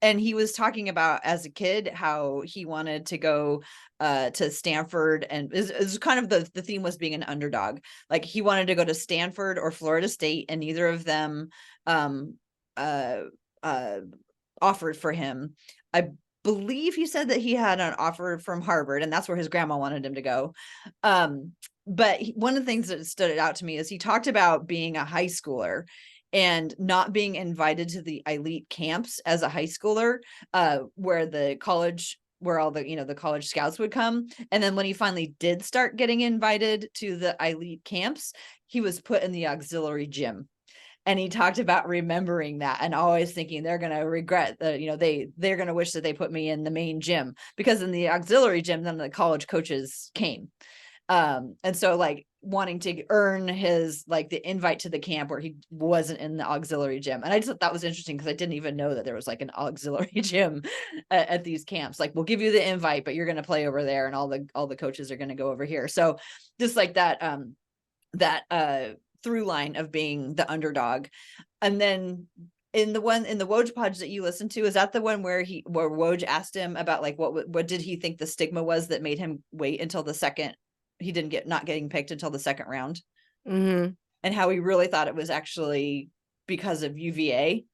And he was talking about as a kid how he wanted to go to Stanford, and is kind of the theme was being an underdog. Like he wanted to go to Stanford or Florida State, and neither of them um uh offered for him. I believe he said that he had an offer from Harvard, and that's where his grandma wanted him to go. But one of the things that stood out to me is he talked about being a high schooler and not being invited to the elite camps as a high schooler, where the college where all the the college scouts would come. And then when he finally did start getting invited to the elite camps, he was put in the auxiliary gym. And he talked about remembering that and always thinking they're going to regret that, they're going to wish that they put me in the main gym, because in the auxiliary gym, then the college coaches came. And so like wanting to earn his, like the invite to the camp where he wasn't in the auxiliary gym. And I just thought that was interesting, because I didn't even know that there was like an auxiliary gym at these camps. Like, we'll give you the invite, but you're going to play over there, and all the coaches are going to go over here. So just like that, through line of being the underdog. And then in the Woj pod that you listened to, is that the one where Woj asked him about like what did he think the stigma was that made him wait until the second, he didn't not getting picked until the second round, Mm-hmm. and how he really thought it was actually because of UVA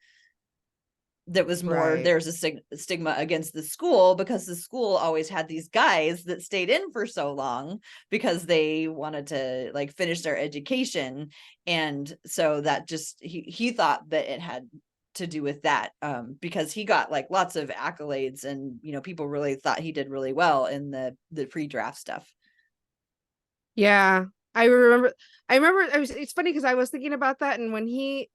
that was more, Right. there's a stigma against the school, because the school always had these guys that stayed in for so long because they wanted to like finish their education. And so that just, he thought that it had to do with that, because he got like lots of accolades, and people really thought he did really well in the pre-draft stuff. Yeah. I remember it's funny because I was thinking about that, and when he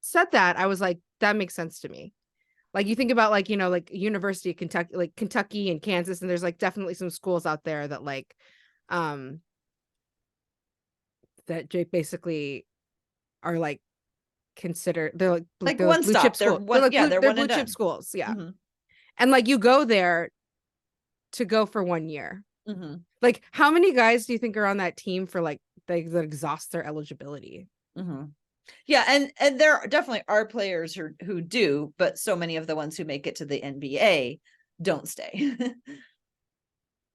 said that, I was like, that makes sense to me. Like you think about like, like University of Kentucky, like Kentucky and Kansas, and there's like definitely some schools out there that like that basically are like considered, they're like Like they're like one blue chip stop, they're school. They're one, like yeah, they're they're one and blue chip done. schools. Yeah. Mm-hmm. And like you go there to go for 1 year. Mm-hmm. Like how many guys do you think are on that team for like that exhaust their eligibility? Mm-hmm. Yeah, and there definitely are players who do, but so many of the ones who make it to the NBA don't stay.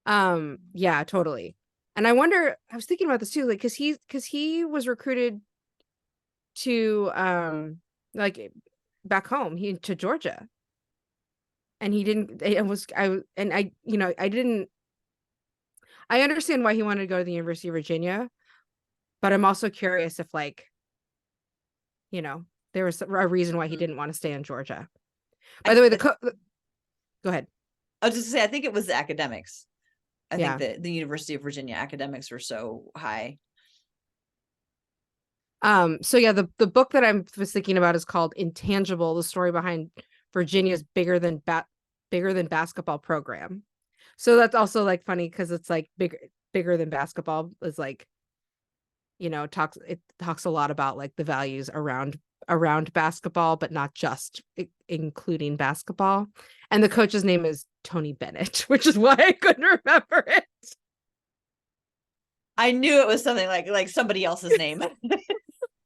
Yeah, totally. And I wonder, I was thinking about this too, like because he was recruited to like back home, he to Georgia. And he didn't, it was I didn't, I understand why he wanted to go to the University of Virginia, but I'm also curious if like, there was a reason why he didn't want to stay in Georgia. By the way, go ahead. I was just to say, I think it was the academics. I think Yeah. that the University of Virginia academics were so high. So yeah, the book that I was thinking about is called Intangible: The Story Behind Virginia's bigger than basketball program. So that's also like funny because it's like bigger than basketball is like, it talks a lot about like the values around basketball, but not just including basketball. And the coach's name is Tony Bennett, which is why I couldn't remember it. I knew it was something like somebody else's name.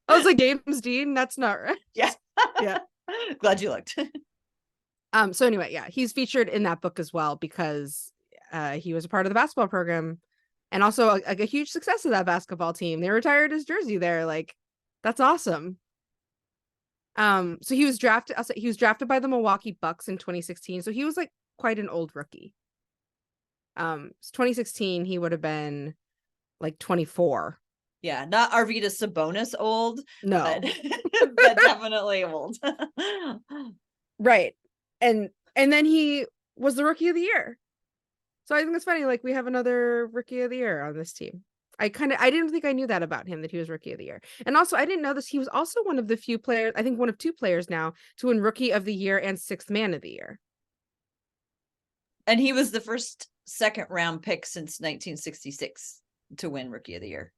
I was like, James Dean, that's not right. Yeah. Yeah. Glad you looked. So anyway, yeah, he's featured in that book as well because he was a part of the basketball program, and also a huge success of that basketball team. They retired his jersey there. Like, that's awesome. So he was drafted. He was drafted by the Milwaukee Bucks in 2016. So he was like quite an old rookie. 2016, he would have been like 24. Yeah, not Arvydas Sabonis old, No, but but definitely old. right. And then he was the rookie of the year. So I think it's funny. Like we have another rookie of the year on this team. I didn't think I knew that about him, that he was rookie of the year. And also I didn't know this. He was also one of the few players, I think one of two players now to win rookie of the year and sixth man of the year. And he was the first second round pick since 1966 to win rookie of the year.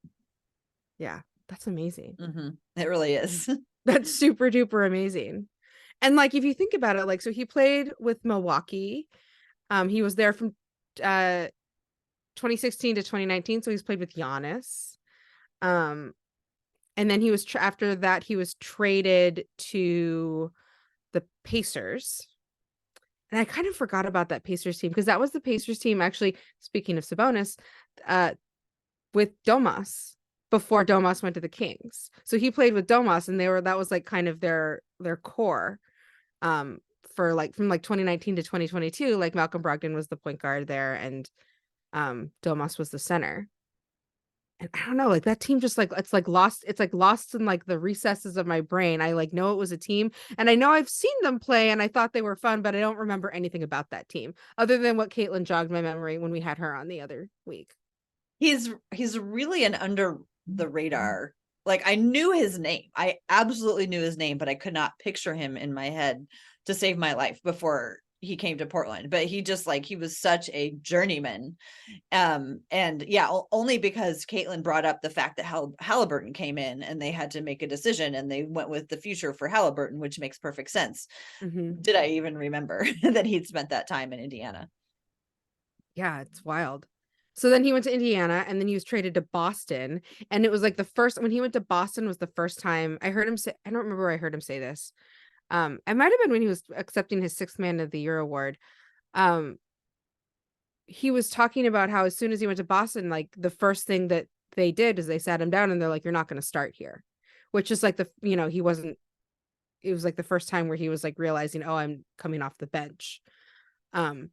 Yeah. That's amazing. It really is. That's super duper amazing. And like if you think about it, like so he played with Milwaukee. He was there from 2016 to 2019, so he's played with Giannis. Um, and then he was after that he was traded to the Pacers. And I kind of forgot about that Pacers team because that was the Pacers team actually, speaking of Sabonis, uh, with Domas before Domas went to the Kings. So he played with Domas and that was like kind of their core. Um, for like from like 2019 to 2022, like Malcolm Brogdon was the point guard there and Domas was the center. And I don't know, like that team just like it's like lost in like the recesses of my brain. I like know it was a team and I know I've seen them play and I thought they were fun, but I don't remember anything about that team other than what Caitlin jogged my memory when we had her on the other week. He's really an under the radar. Like I knew his name. I absolutely knew his name, but I could not picture him in my head to save my life before he came to Portland. But he just like he was such a journeyman. And yeah, only because Caitlin brought up the fact that Halliburton came in and they had to make a decision and they went with the future for Halliburton, which makes perfect sense. Did I even remember that he'd spent that time in Indiana? Yeah, it's wild. So then he went to Indiana and then he was traded to Boston. And it was like the first when he went to Boston was the first time I heard him say, I don't remember where I heard him say this. It might have been when he was accepting his Sixth Man of the Year award. Um, he was talking about how as soon as he went to Boston, like the first thing that they did is they sat him down and they're like, you're not going to start here, which is like he wasn't, it was like the first time where he was like realizing, oh, I'm coming off the bench. Um,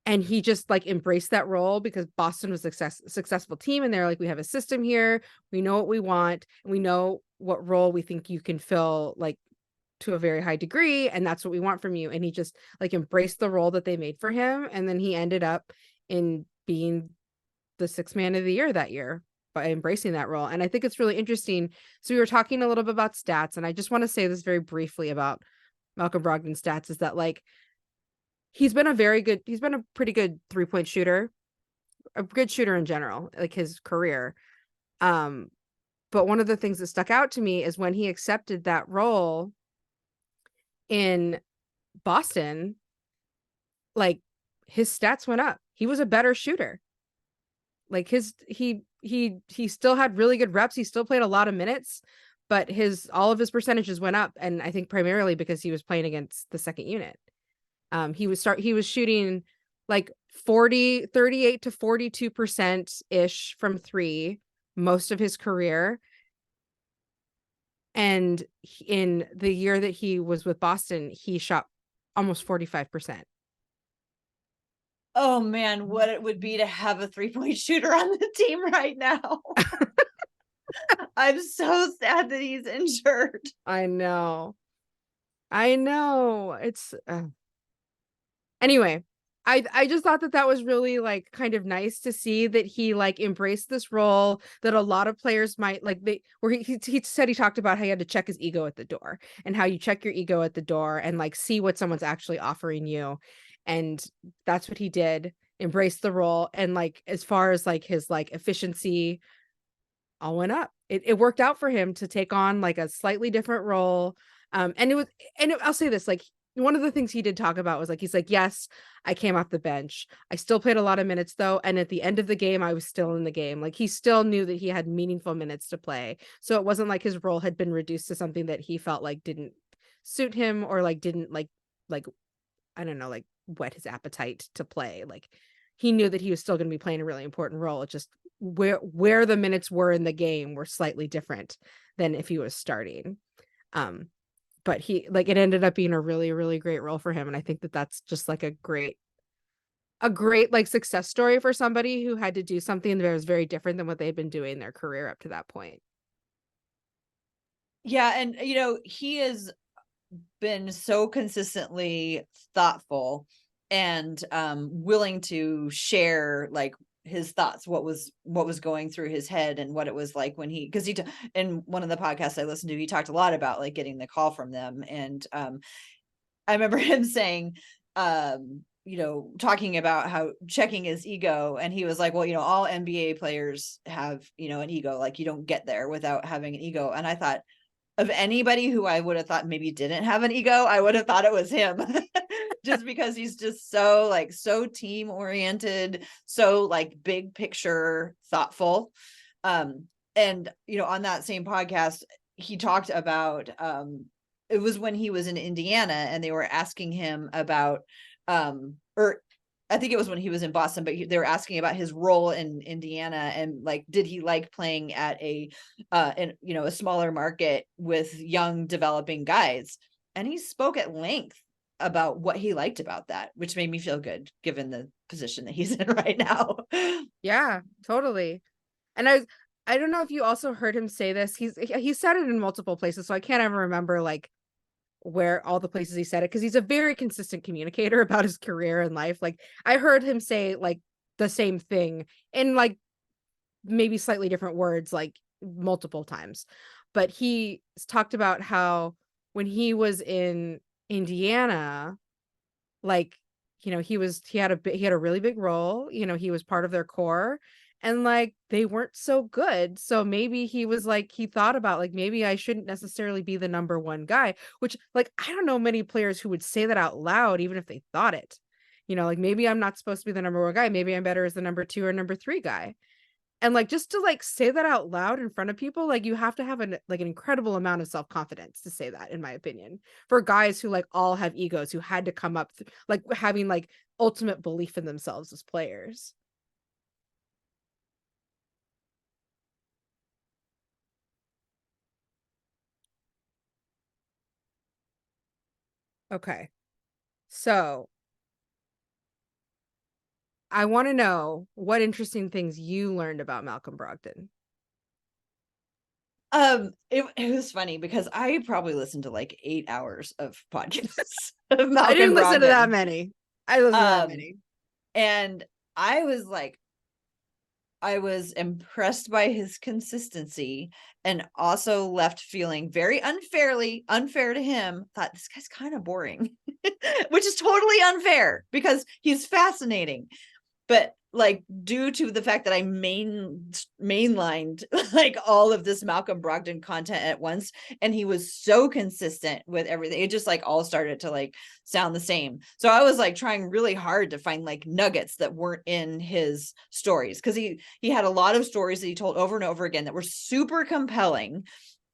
and he just like embraced that role because Boston was a successful team. And they're like, we have a system here. We know what we want. And we know what role we think you can fill like to a very high degree. And that's what we want from you. And he just like embraced the role that they made for him. And then he ended up in being the Sixth Man of the Year that year by embracing that role. And I think it's really interesting. So we were talking a little bit about stats. And I just want to say this very briefly about Malcolm Brogdon's stats is that like, he's been a pretty good 3-point shooter, a good shooter in general, like his career. But one of the things that stuck out to me is when he accepted that role in Boston, like his stats went up. He was a better shooter. Like he still had really good reps. He still played a lot of minutes, but all of his percentages went up. And I think primarily because he was playing against the second unit. He was shooting like 38 to 42% ish from three most of his career. And in the year that he was with Boston, he shot almost 45%. Oh man, what it would be to have a 3-point shooter on the team right now. I'm so sad that he's injured. I know. It's anyway, I just thought that was really like kind of nice to see that he like embraced this role that a lot of players might like he said he talked about how he had to check his ego at the door and how you check your ego at the door and like see what someone's actually offering you. And that's what he did, embrace the role. And like as far as like his like efficiency all went up. It worked out for him to take on like a slightly different role. I'll say this, like one of the things he did talk about was like, he's like, yes, I came off the bench. I still played a lot of minutes though. And at the end of the game, I was still in the game. Like he still knew that he had meaningful minutes to play. So it wasn't like his role had been reduced to something that he felt like didn't suit him or like didn't like, I don't know, like whet his appetite to play. Like he knew that he was still going to be playing a really important role. It just where the minutes were in the game were slightly different than if he was starting. But he like it ended up being a really, really great role for him. And I think that that's just like a great like success story for somebody who had to do something that was very different than what they'd been doing in their career up to that point. Yeah, and he has been so consistently thoughtful and willing to share like his thoughts, what was going through his head and what it was like when because in one of the podcasts I listened to, he talked a lot about like getting the call from them. And I remember him saying talking about how checking his ego, and he was like, well, all NBA players have, an ego. Like, you don't get there without having an ego. And I thought, of anybody who I would have thought maybe didn't have an ego, I would have thought it was him. Just because he's just so team oriented, so like big picture thoughtful. And on that same podcast, he talked about it was when he was in Indiana and they were asking him about or I think it was when he was in Boston, but they were asking about his role in Indiana and like, did he like playing at a smaller market with young developing guys? And he spoke at length about what he liked about that, which made me feel good given the position that he's in right now. Yeah, totally. And I don't know if you also heard him say this. He said it in multiple places, so I can't ever remember like where all the places he said it, because he's a very consistent communicator about his career and life. Like, I heard him say like the same thing in like maybe slightly different words like multiple times. But he talked about how when he was in Indiana, like, he had a really big role, he was part of their core, and like they weren't so good. So maybe he was like, he thought about like, maybe I shouldn't necessarily be the number one guy, which like I don't know many players who would say that out loud even if they thought it. Like, maybe I'm not supposed to be the number one guy, maybe I'm better as the number two or number three guy. And like, just to like say that out loud in front of people, like you have to have an incredible amount of self-confidence to say that, in my opinion, for guys who like all have egos, who had to come up like having like ultimate belief in themselves as players. Okay. So I want to know what interesting things you learned about Malcolm Brogdon. It was funny because I probably listened to like 8 hours of podcasts of I Malcolm didn't listen to that Brogdon. many. I listened to that Um, many. and I was like, I was impressed by his consistency and also left feeling very unfair to him. Thought this guy's kind of boring, which is totally unfair because he's fascinating. But like, due to the fact that I mainlined like all of this Malcolm Brogdon content at once, and he was so consistent with everything, it just like all started to like sound the same. So I was like trying really hard to find like nuggets that weren't in his stories, because he had a lot of stories that he told over and over again that were super compelling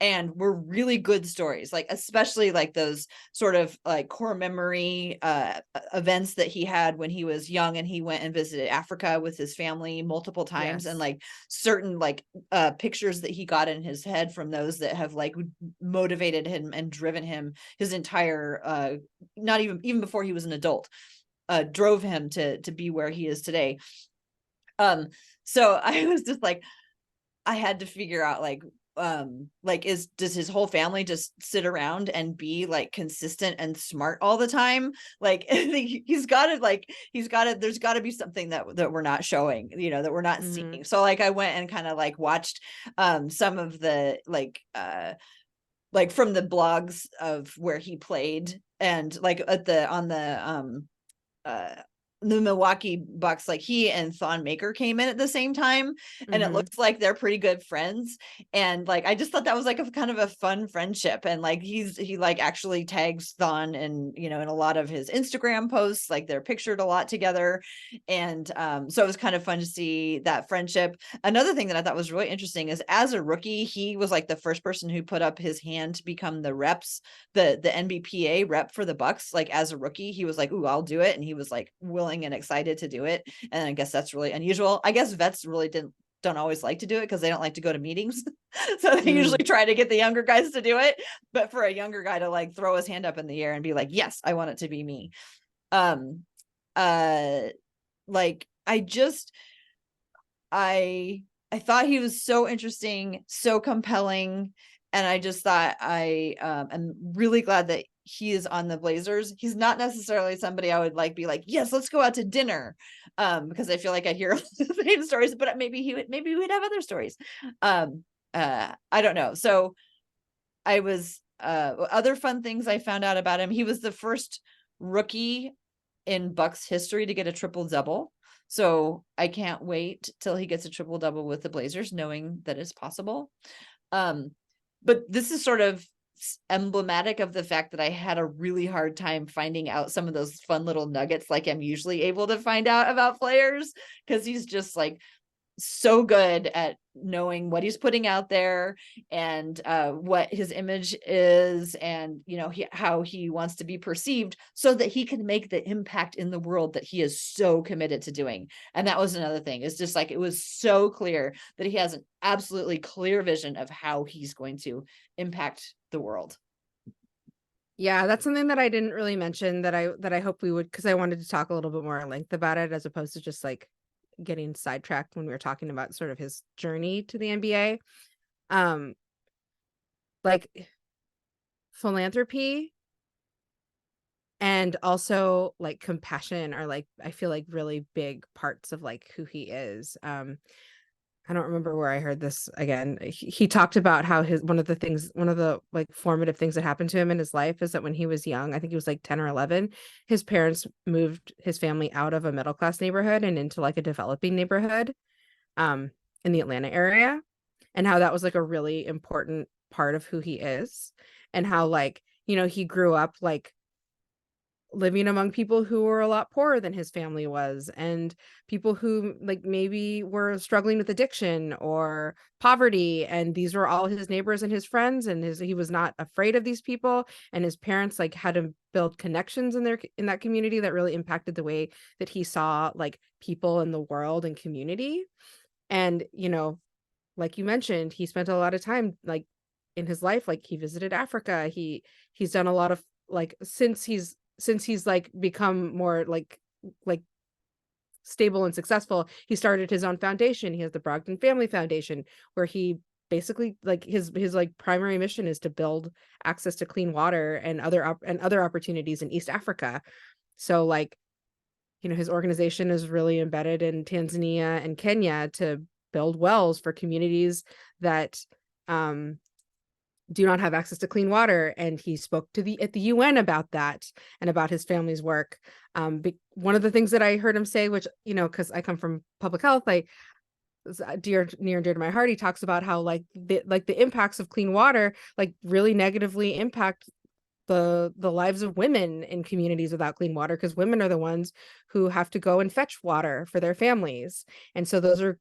and were really good stories, like especially like those sort of like core memory events that he had when he was young and he went and visited Africa with his family multiple times, and Yes. like certain like pictures that he got in his head from those that have like motivated him and driven him his entire not even before he was an adult, drove him to be where he is today. So I was just like, I had to figure out like does his whole family just sit around and be like consistent and smart all the time? Like he's got to there's got to be something that we're not showing, that we're not seeing. So like I went and kind of like watched some of the like from the blogs of where he played, and like uh the Milwaukee Bucks, like he and Thon Maker came in at the same time, and it looks like they're pretty good friends. And like I just thought that was like a kind of a fun friendship, and like he like actually tags Thon and in a lot of his Instagram posts, like they're pictured a lot together. And so it was kind of fun to see that friendship. Another thing that I thought was really interesting is, as a rookie, he was like the first person who put up his hand to become the NBPA rep for the Bucks. Like as a rookie, he was like, "Ooh, I'll do it," and he was like willing and excited to do it. And I guess that's really unusual. I guess vets really don't always like to do it because they don't like to go to meetings. So they usually try to get the younger guys to do it. But for a younger guy to like throw his hand up in the air and be like, "Yes, I want it to be me." Um like I thought he was so interesting, so compelling, and I just thought I am really glad that he is on the Blazers. He's not necessarily somebody I would like be like, yes, let's go out to dinner, because I feel like I hear the same stories, but maybe we'd have other stories. I don't know. So I was other fun things I found out about him. He was the first rookie in Buck's history to get a triple double. So I can't wait till he gets a triple double with the Blazers, knowing that it's possible. But this is sort of emblematic of the fact that I had a really hard time finding out some of those fun little nuggets like I'm usually able to find out about players, because he's just like so good at knowing what he's putting out there and what his image is, and how he wants to be perceived so that he can make the impact in the world that he is so committed to doing. And that was another thing. It's just like, it was so clear that he has an absolutely clear vision of how he's going to impact the world. Yeah, that's something that I didn't really mention that I hope we would, because I wanted to talk a little bit more at length about it, as opposed to just like getting sidetracked when we were talking about sort of his journey to the NBA. Like philanthropy and also like compassion are like, I feel like really big parts of like who he is. I don't remember where I heard this again. He talked about how one of the like formative things that happened to him in his life is that when he was young, I think he was like 10 or 11, his parents moved his family out of a middle class neighborhood and into like a developing neighborhood in the Atlanta area, and how that was like a really important part of who he is, and how like, he grew up like living among people who were a lot poorer than his family was, and people who like maybe were struggling with addiction or poverty, and these were all his neighbors and his friends, and he was not afraid of these people, and his parents like had to build connections in that community that really impacted the way that he saw like people in the world and community. And like you mentioned, he spent a lot of time like in his life, like he visited Africa, he's done a lot of like, since he's like become more like stable and successful, he started his own foundation. He has the Brogdon Family Foundation, where he basically like his like primary mission is to build access to clean water and other opportunities in East Africa. So like, his organization is really embedded in Tanzania and Kenya to build wells for communities that do not have access to clean water. And he spoke at the UN about that and about his family's work. One of the things that I heard him say, which, because I come from public health, near and dear to my heart, he talks about how like the impacts of clean water like really negatively impact the lives of women in communities without clean water, because women are the ones who have to go and fetch water for their families. And so those are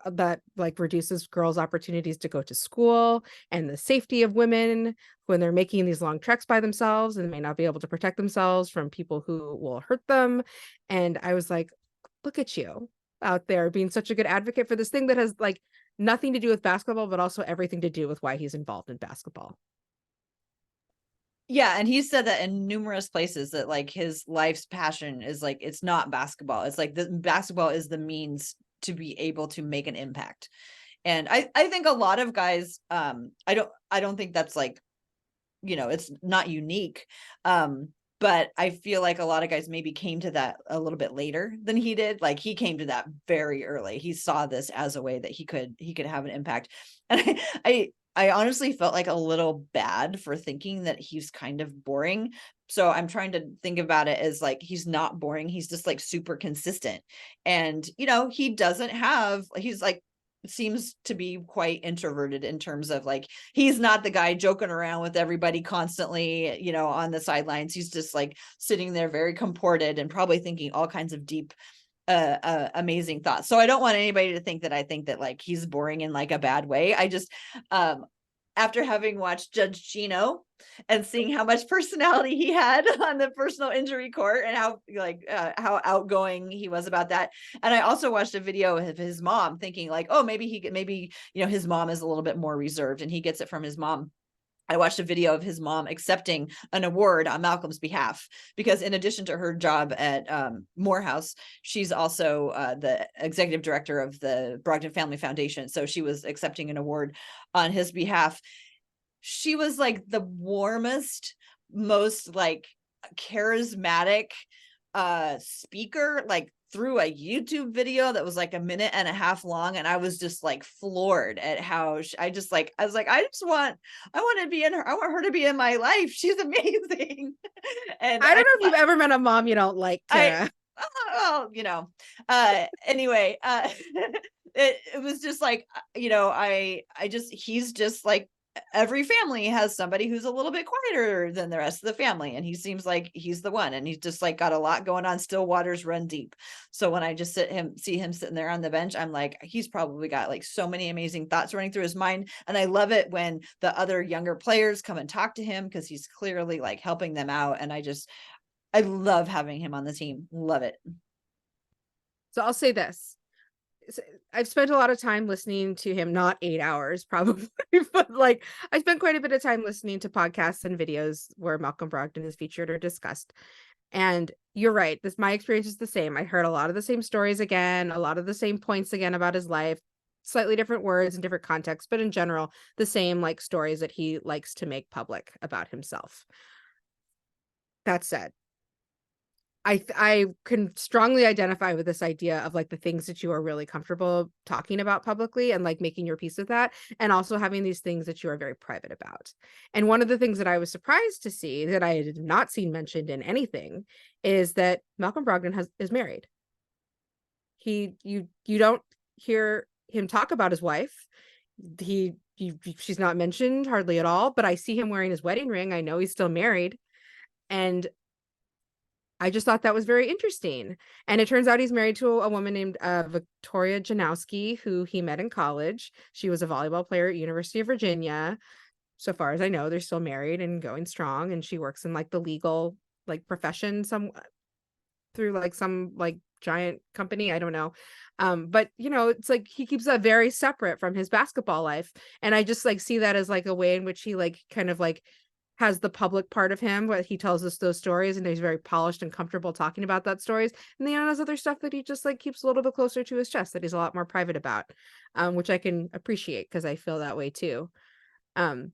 that like reduces girls' opportunities to go to school, and the safety of women when they're making these long treks by themselves and may not be able to protect themselves from people who will hurt them. And I was like, look at you out there being such a good advocate for this thing that has like nothing to do with basketball, but also everything to do with why he's involved in basketball. Yeah, and he said that in numerous places, that like his life's passion is like, it's not basketball. It's like the basketball is the means to be able to make an impact. And I think a lot of guys, I don't think that's like, it's not unique. But I feel like a lot of guys maybe came to that a little bit later than he did. Like he came to that very early. He saw this as a way that he could have an impact. And I honestly felt like a little bad for thinking that he's kind of boring. So I'm trying to think about it as like, he's not boring. He's just like super consistent. And, he doesn't have, he's like, seems to be quite introverted in terms of like, he's not the guy joking around with everybody constantly, on the sidelines. He's just like sitting there very comported and probably thinking all kinds of deep amazing thoughts. So I don't want anybody to think that I think that like he's boring in like a bad way. I just after having watched Judge Gino and seeing how much personality he had on the personal injury court, and how like how outgoing he was about that. And I also watched a video of his mom, thinking like, oh, maybe his mom is a little bit more reserved and he gets it from his mom. I watched a video of his mom accepting an award on Malcolm's behalf, because in addition to her job at Morehouse, she's also the executive director of the Brogdon Family Foundation. So she was accepting an award on his behalf. She was like the warmest, most like charismatic speaker, like through a YouTube video that was like a minute and a half long, and I was just like floored at how I was like, I want to be in her. I want her to be in my life. She's amazing. And I don't know if you've ever met a mom you don't like, Tara. well, anyway, it was just like, he's just like, every family has somebody who's a little bit quieter than the rest of the family, and he seems like he's the one, and he's just like got a lot going on. Still waters run deep. So when I just see him sitting there on the bench, I'm like, he's probably got like so many amazing thoughts running through his mind. And I love it when the other younger players come and talk to him, because he's clearly like helping them out. And I love having him on the team. Love it. So I'll say this. I've spent a lot of time listening to him, not 8 hours probably, but like I spent quite a bit of time listening to podcasts and videos where Malcolm Brogdon is featured or discussed. And you're right. My experience is the same. I heard a lot of the same stories again, a lot of the same points again about his life, slightly different words and different contexts, but in general, the same like stories that he likes to make public about himself. That said, I can strongly identify with this idea of like the things that you are really comfortable talking about publicly and like making your peace with that, and also having these things that you are very private about. And one of the things that I was surprised to see that I had not seen mentioned in anything is that Malcolm Brogdon is married. You don't hear him talk about his wife. She's not mentioned hardly at all, but I see him wearing his wedding ring. I know he's still married. And I just thought that was very interesting. And it turns out he's married to a woman named Victoria Janowski, who he met in college. She was a volleyball player at University of Virginia. So far as I know, they're still married and going strong. And she works in like the legal like profession through like some like giant company. I don't know. But it's like he keeps that very separate from his basketball life. And I just like see that as like a way in which he like kind of like has the public part of him where he tells us those stories and he's very polished and comfortable talking about that stories. And then there's other stuff that he just like keeps a little bit closer to his chest that he's a lot more private about, which I can appreciate because I feel that way too. And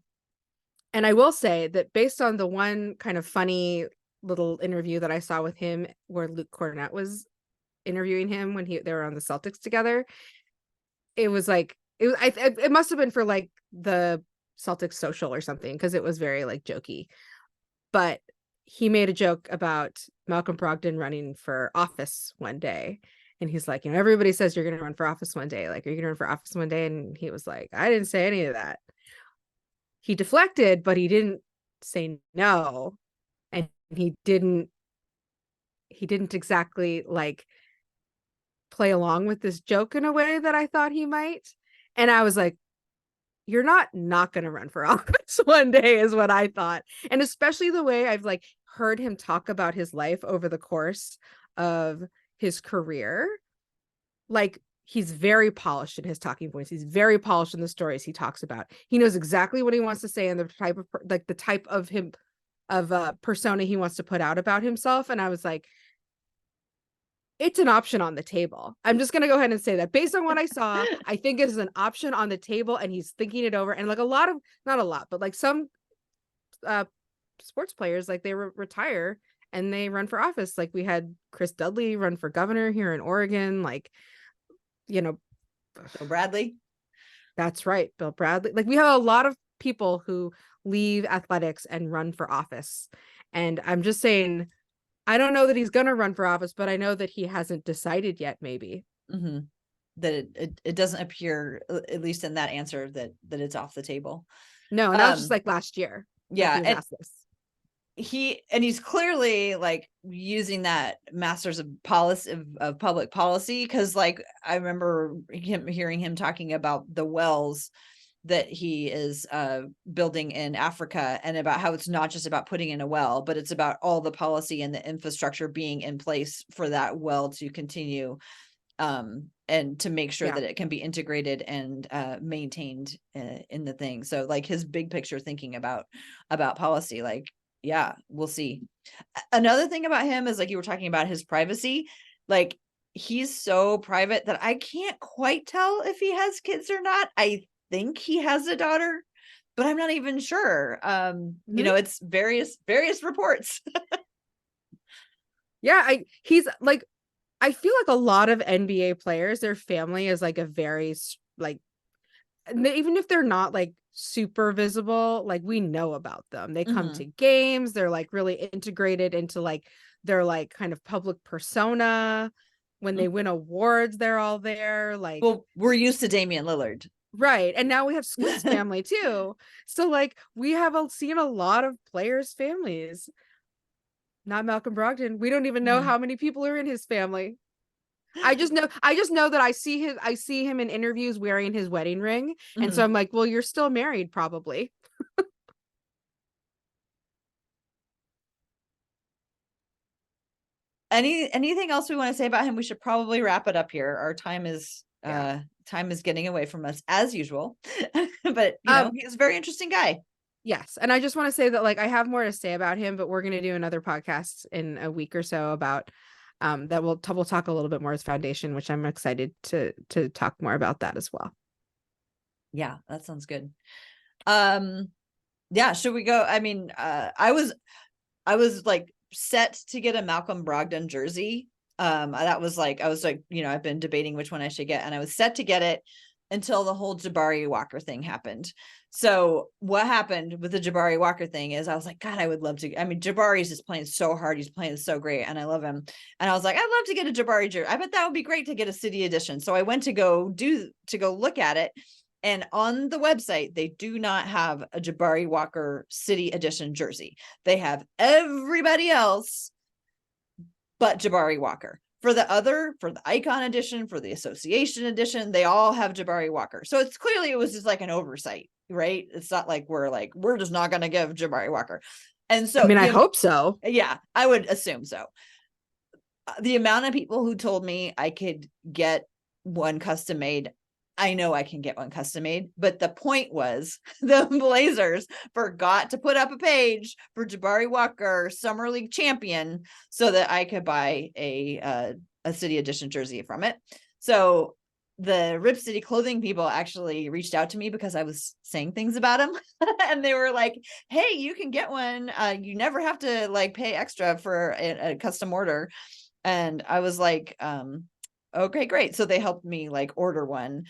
I will say that based on the one kind of funny little interview that I saw with him where Luke Cornett was interviewing him when they were on the Celtics together, it was like, it must have been for like the Celtics social or something, because it was very like jokey, but he made a joke about Malcolm Brogdon running for office one day, and he's like, everybody says you're gonna run for office one day, like, are you gonna run for office one day? And he was like, I didn't say any of that. He deflected, but he didn't say no, and he didn't exactly like play along with this joke in a way that I thought he might. And I was like, you're not going to run for office one day is what I thought. And especially the way I've like heard him talk about his life over the course of his career. Like, he's very polished in his talking points. He's very polished in the stories he talks about. He knows exactly what he wants to say and the type of persona he wants to put out about himself. And I was like, it's an option on the table. I'm just going to go ahead and say that based on what I saw, I think it's an option on the table, and he's thinking it over. And like not a lot, but like some sports players, like they retire and they run for office. Like we had Chris Dudley run for governor here in Oregon. Like, Bill Bradley. That's right. Bill Bradley. Like we have a lot of people who leave athletics and run for office. And I'm just saying, I don't know that he's going to run for office, but I know that he hasn't decided yet, maybe. Mm-hmm. That it doesn't appear, at least in that answer, that it's off the table. No, and that was just like last year. Yeah. He was asked this. He's clearly like using that master's of policy of public policy, because like I remember hearing him talking about the wells that he is building in Africa, and about how it's not just about putting in a well, but it's about all the policy and the infrastructure being in place for that well to continue, and to make sure that it can be integrated and maintained in the thing. So like his big picture thinking about policy, like, yeah, we'll see. Another thing about him is like you were talking about his privacy, like he's so private that I can't quite tell if he has kids or not. I think he has a daughter, but I'm not even sure. It's various reports. Yeah, he's like, I feel like a lot of NBA players, their family is like a very like, even if they're not like super visible, like we know about them. They come Mhm. to games, they're like really integrated into like their like kind of public persona. When they Mhm. win awards, they're all there. Like, Well, we're used to Damian Lillard. right. And now we have Squid's family too. So like we have seen a lot of players' families. Not Malcolm Brogdon. We don't even know Mhm. how many people are in his family. I just know that I see him in interviews wearing his wedding ring. And so Mhm. I'm like, well, you're still married, probably. Anything else we want to say about him? We should probably wrap it up here. Our Yeah. time is getting away from us as usual. But Um, he's a very interesting guy. yes. And I just want to say that like I have more to say about him, but we're gonna do another podcast in a week or so about that we'll talk a little bit more as foundation, which I'm excited to talk more about that as well. Yeah, that sounds good. Um yeah, should we go? I mean, I was like set to get a Malcolm Brogdon jersey. That was like, I was like, I've been debating which one I should get, and I was set to get it until the whole Jabari Walker thing happened. So what happened with the Jabari Walker thing is I was like, God, I would love to. I mean, Jabari is just playing so hard. He's playing so great, and I love him. And I was like, I'd love to get a Jabari jersey. I bet that would be great to get a city edition. So I went to go look at it. And on the website, they do not have a Jabari Walker City Edition jersey. They have everybody else but Jabari Walker. For the Icon Edition, for the Association Edition, they all have Jabari Walker. So it was just like an oversight, right? It's not like we're just not going to give Jabari Walker. And I so mean, I hope so. yeah, I would assume so. The amount of people who told me I could get one custom made, I know I can get one custom made, but the point was the Blazers forgot to put up a page for Jabari Walker Summer League champion so that I could buy a City Edition jersey from it. So the Rip City clothing people actually reached out to me because I was saying things about him and they were like, hey, you can get one. You never have to like pay extra for a custom order. And I was like, okay, great. So they helped me like order one.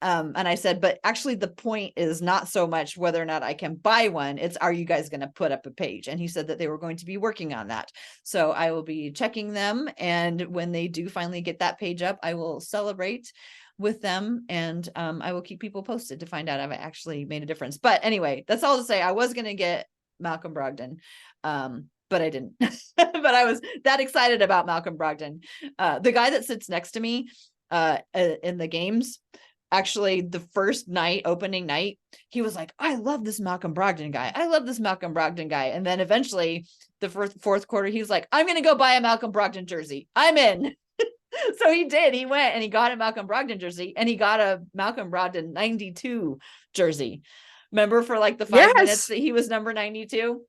And I said, but actually the point is not so much whether or not I can buy one. It's, are you guys going to put up a page? And he said that they were going to be working on that. So I will be checking them. And when they do finally get that page up, I will celebrate with them. And I will keep people posted to find out if I actually made a difference. But anyway, that's all to say. I was going to get Malcolm Brogdon. But I didn't. But I was that excited about Malcolm Brogdon. The guy that sits next to me in the games, actually the first night, opening night, he was like, I love this Malcolm Brogdon guy. I love this Malcolm Brogdon guy. And then eventually the fourth quarter, he was like, I'm going to go buy a Malcolm Brogdon jersey. I'm in. So he did. He went and he got a Malcolm Brogdon jersey, and he got a Malcolm Brogdon 92 jersey. Remember for like the 5 minutes Yes, that he was number 92?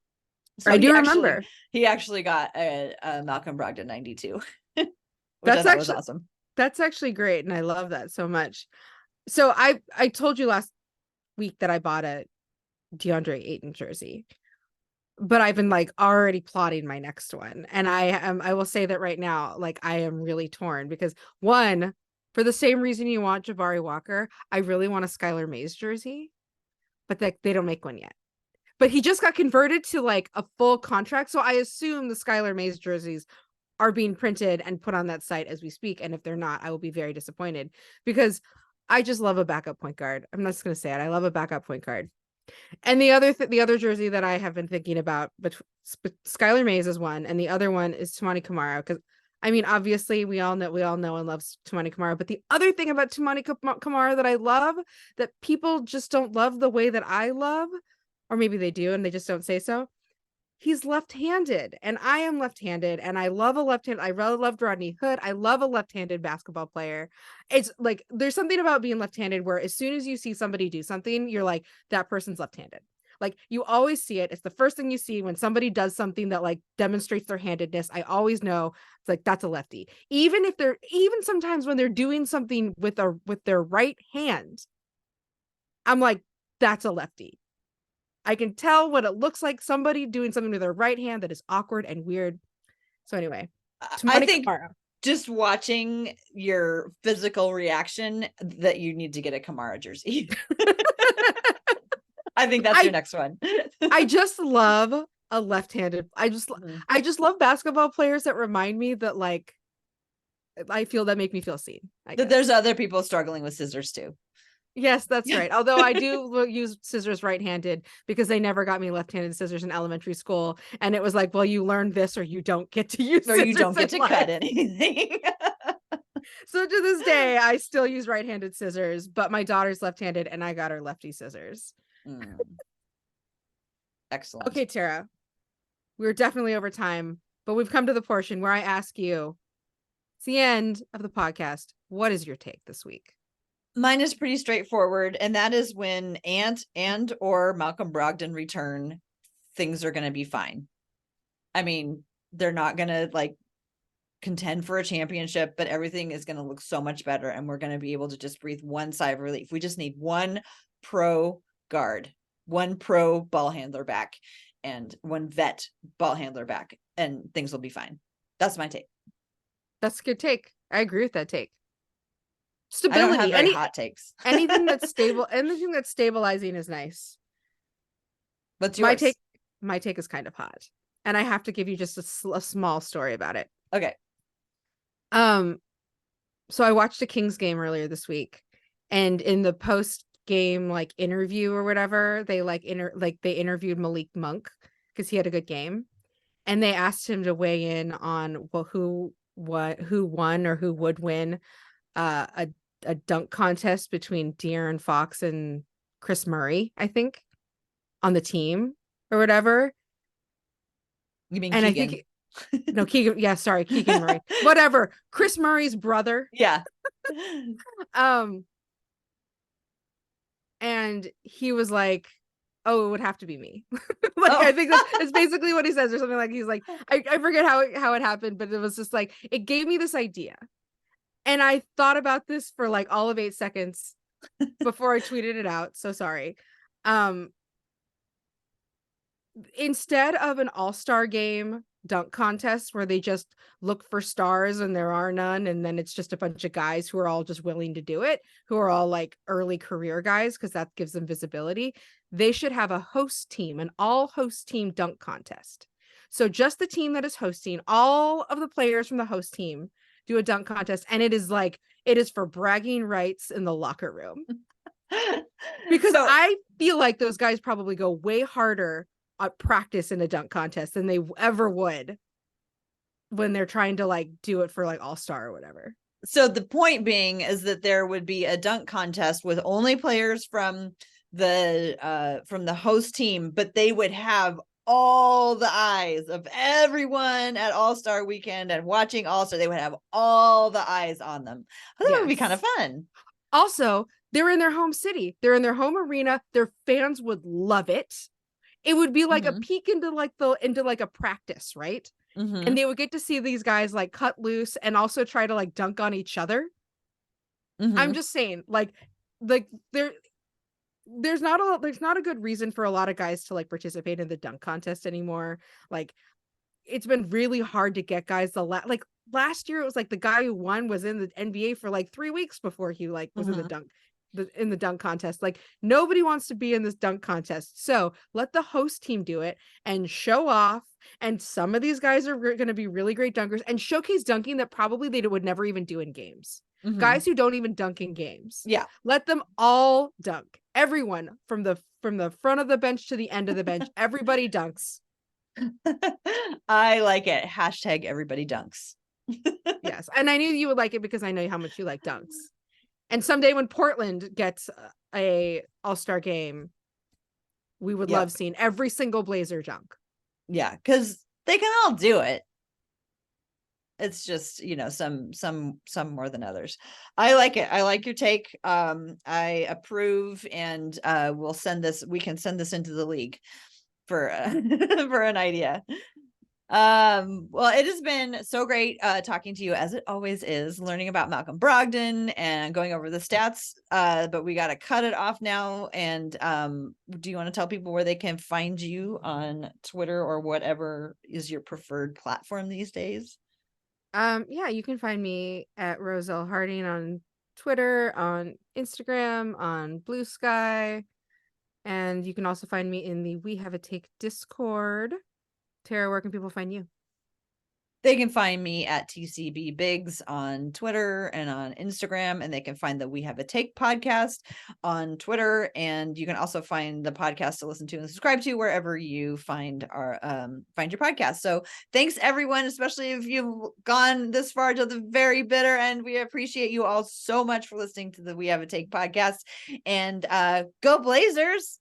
So I do remember. he actually got a Malcolm Brogdon 92, which I That's thought was actually awesome. that's actually great, and I love that so much. So I told you last week that I bought a DeAndre Ayton jersey, but I've been like already plotting my next one. And I will say that right now, like I am really torn because one, for the same reason you want Jabari Walker, I really want a Skylar Mays jersey, but they don't make one yet. But he just got converted to like a full contract. So I assume the Skylar Mays jerseys are being printed and put on that site as we speak. And if they're not, I will be very disappointed because I just love a backup point guard. I'm not just going to say it. I love a backup point guard. And the other jersey that I have been thinking about, but Skylar Mays is one, and the other one is Tumani Kamara. Because I mean, obviously, we all know and love Tumani Kamara. But the other thing about Tumani Kamara that I love, that people just don't love the way that I love, or maybe they do and they just don't say so. He's left-handed, and I am left-handed, and I love a left-handed. I really loved Rodney Hood. I love a left-handed basketball player. It's like there's something about being left-handed where as soon as you see somebody do something, you're like, that person's left-handed. Like you always see it. It's the first thing you see when somebody does something that like demonstrates their handedness. I always know it's like that's a lefty. Even sometimes when they're doing something with their right hand, I'm like, that's a lefty. I can tell what it looks like, somebody doing something with their right hand that is awkward and weird. So anyway, I Tumani think Kamara. just watching your physical reaction that you need to get a Kamara jersey. I think that's your next one. I just love a left-handed. I just love basketball players that remind me that like I feel that make me feel seen. That there's other people struggling with scissors too. Yes, that's right. Although I do use scissors right-handed because they never got me left-handed scissors in elementary school. And it was like, well, you learn this or you don't get to use or you don't get to cut anything. So to this day, I still use right-handed scissors, but my daughter's left-handed and I got her lefty scissors. Excellent. Okay, Tara, we're definitely over time, but we've come to the portion where I ask you, it's the end of the podcast. What is your take this week? Mine is pretty straightforward, and that is when Ant and or Malcolm Brogdon return, things are going to be fine. I mean, they're not going to like contend for a championship, but everything is going to look so much better, and we're going to be able to just breathe one sigh of relief. We just need one pro guard, one pro ball handler back, and one vet ball handler back, and things will be fine. That's my take. That's a good take. I agree with that take. Stability. I don't have very hot takes. Anything that's stable, anything that's stabilizing is nice. What's yours? My take is kind of hot, and I have to give you just a small story about it. Okay. So I watched a Kings game earlier this week, and in the post game like interview or whatever, they they interviewed Malik Monk because he had a good game, and they asked him to weigh in on who won or who would win a dunk contest between De'Aaron Fox and Chris Murray, I think, on the team or whatever. You mean Keegan? I think no, Keegan. Yeah, sorry, Keegan Murray. Whatever. Chris Murray's brother. Yeah. And he was like, "Oh, it would have to be me." I think that's basically what he says, or something like. He's like, I forget how it happened, but it was just like it gave me this idea, and I thought about this for like all of 8 seconds before I tweeted it out. So sorry. Instead of an all-star game dunk contest where they just look for stars and there are none, and then it's just a bunch of guys who are all just willing to do it, who are all like early career guys because that gives them visibility, they should have a host team, an all host team dunk contest. So just the team that is hosting, all of the players from the host team do a dunk contest, and it is for bragging rights in the locker room. Because I feel like those guys probably go way harder at practice in a dunk contest than they ever would when they're trying to like do it for like all-star or whatever. So the point being is that there would be a dunk contest with only players from the host team, but they would have all the eyes of everyone at All-Star Weekend and watching All-Star. They would have all the eyes on them. I think that would be kind of fun. Also, they're in their home city. They're in their home arena. Their fans would love it. It would be like a peek into like a practice, right? And they would get to see these guys like cut loose and also try to like dunk on each other. I'm just saying, like there's not a good reason for a lot of guys to like participate in the dunk contest anymore. Like it's been really hard to get guys like last year it was like the guy who won was in the NBA for like 3 weeks before he like was in the dunk contest. Like nobody wants to be in this dunk contest, so let the host team do it and show off. And some of these guys are going to be really great dunkers and showcase dunking that probably they would never even do in games. Guys who don't even dunk in games, let them all dunk. Everyone from the front of the bench to the end of the bench, everybody dunks. I like it. Hashtag everybody dunks. Yes, and I knew you would like it because I know how much you like dunks. And someday when Portland gets a all-star game, we would love seeing every single Blazer dunk. Yeah, because they can all do it. It's just, some more than others. I like it. I like your take. I approve, and we can send this into the league for for an idea. Well, it has been so great talking to you, as it always is, learning about Malcolm Brogdon and going over the stats, but we got to cut it off now. And do you want to tell people where they can find you on Twitter or whatever is your preferred platform these days? Yeah, you can find me at Roselle Harding on Twitter, on Instagram, on Blue Sky, and you can also find me in the We Have a Take Discord. Tara, where can people find you? They can find me at TCB Biggs on Twitter and on Instagram, and they can find the We Have a Take podcast on Twitter. And you can also find the podcast to listen to and subscribe to wherever you find your podcast. So thanks everyone, especially if you've gone this far to the very bitter end. We appreciate you all so much for listening to the We Have a Take podcast. And go Blazers.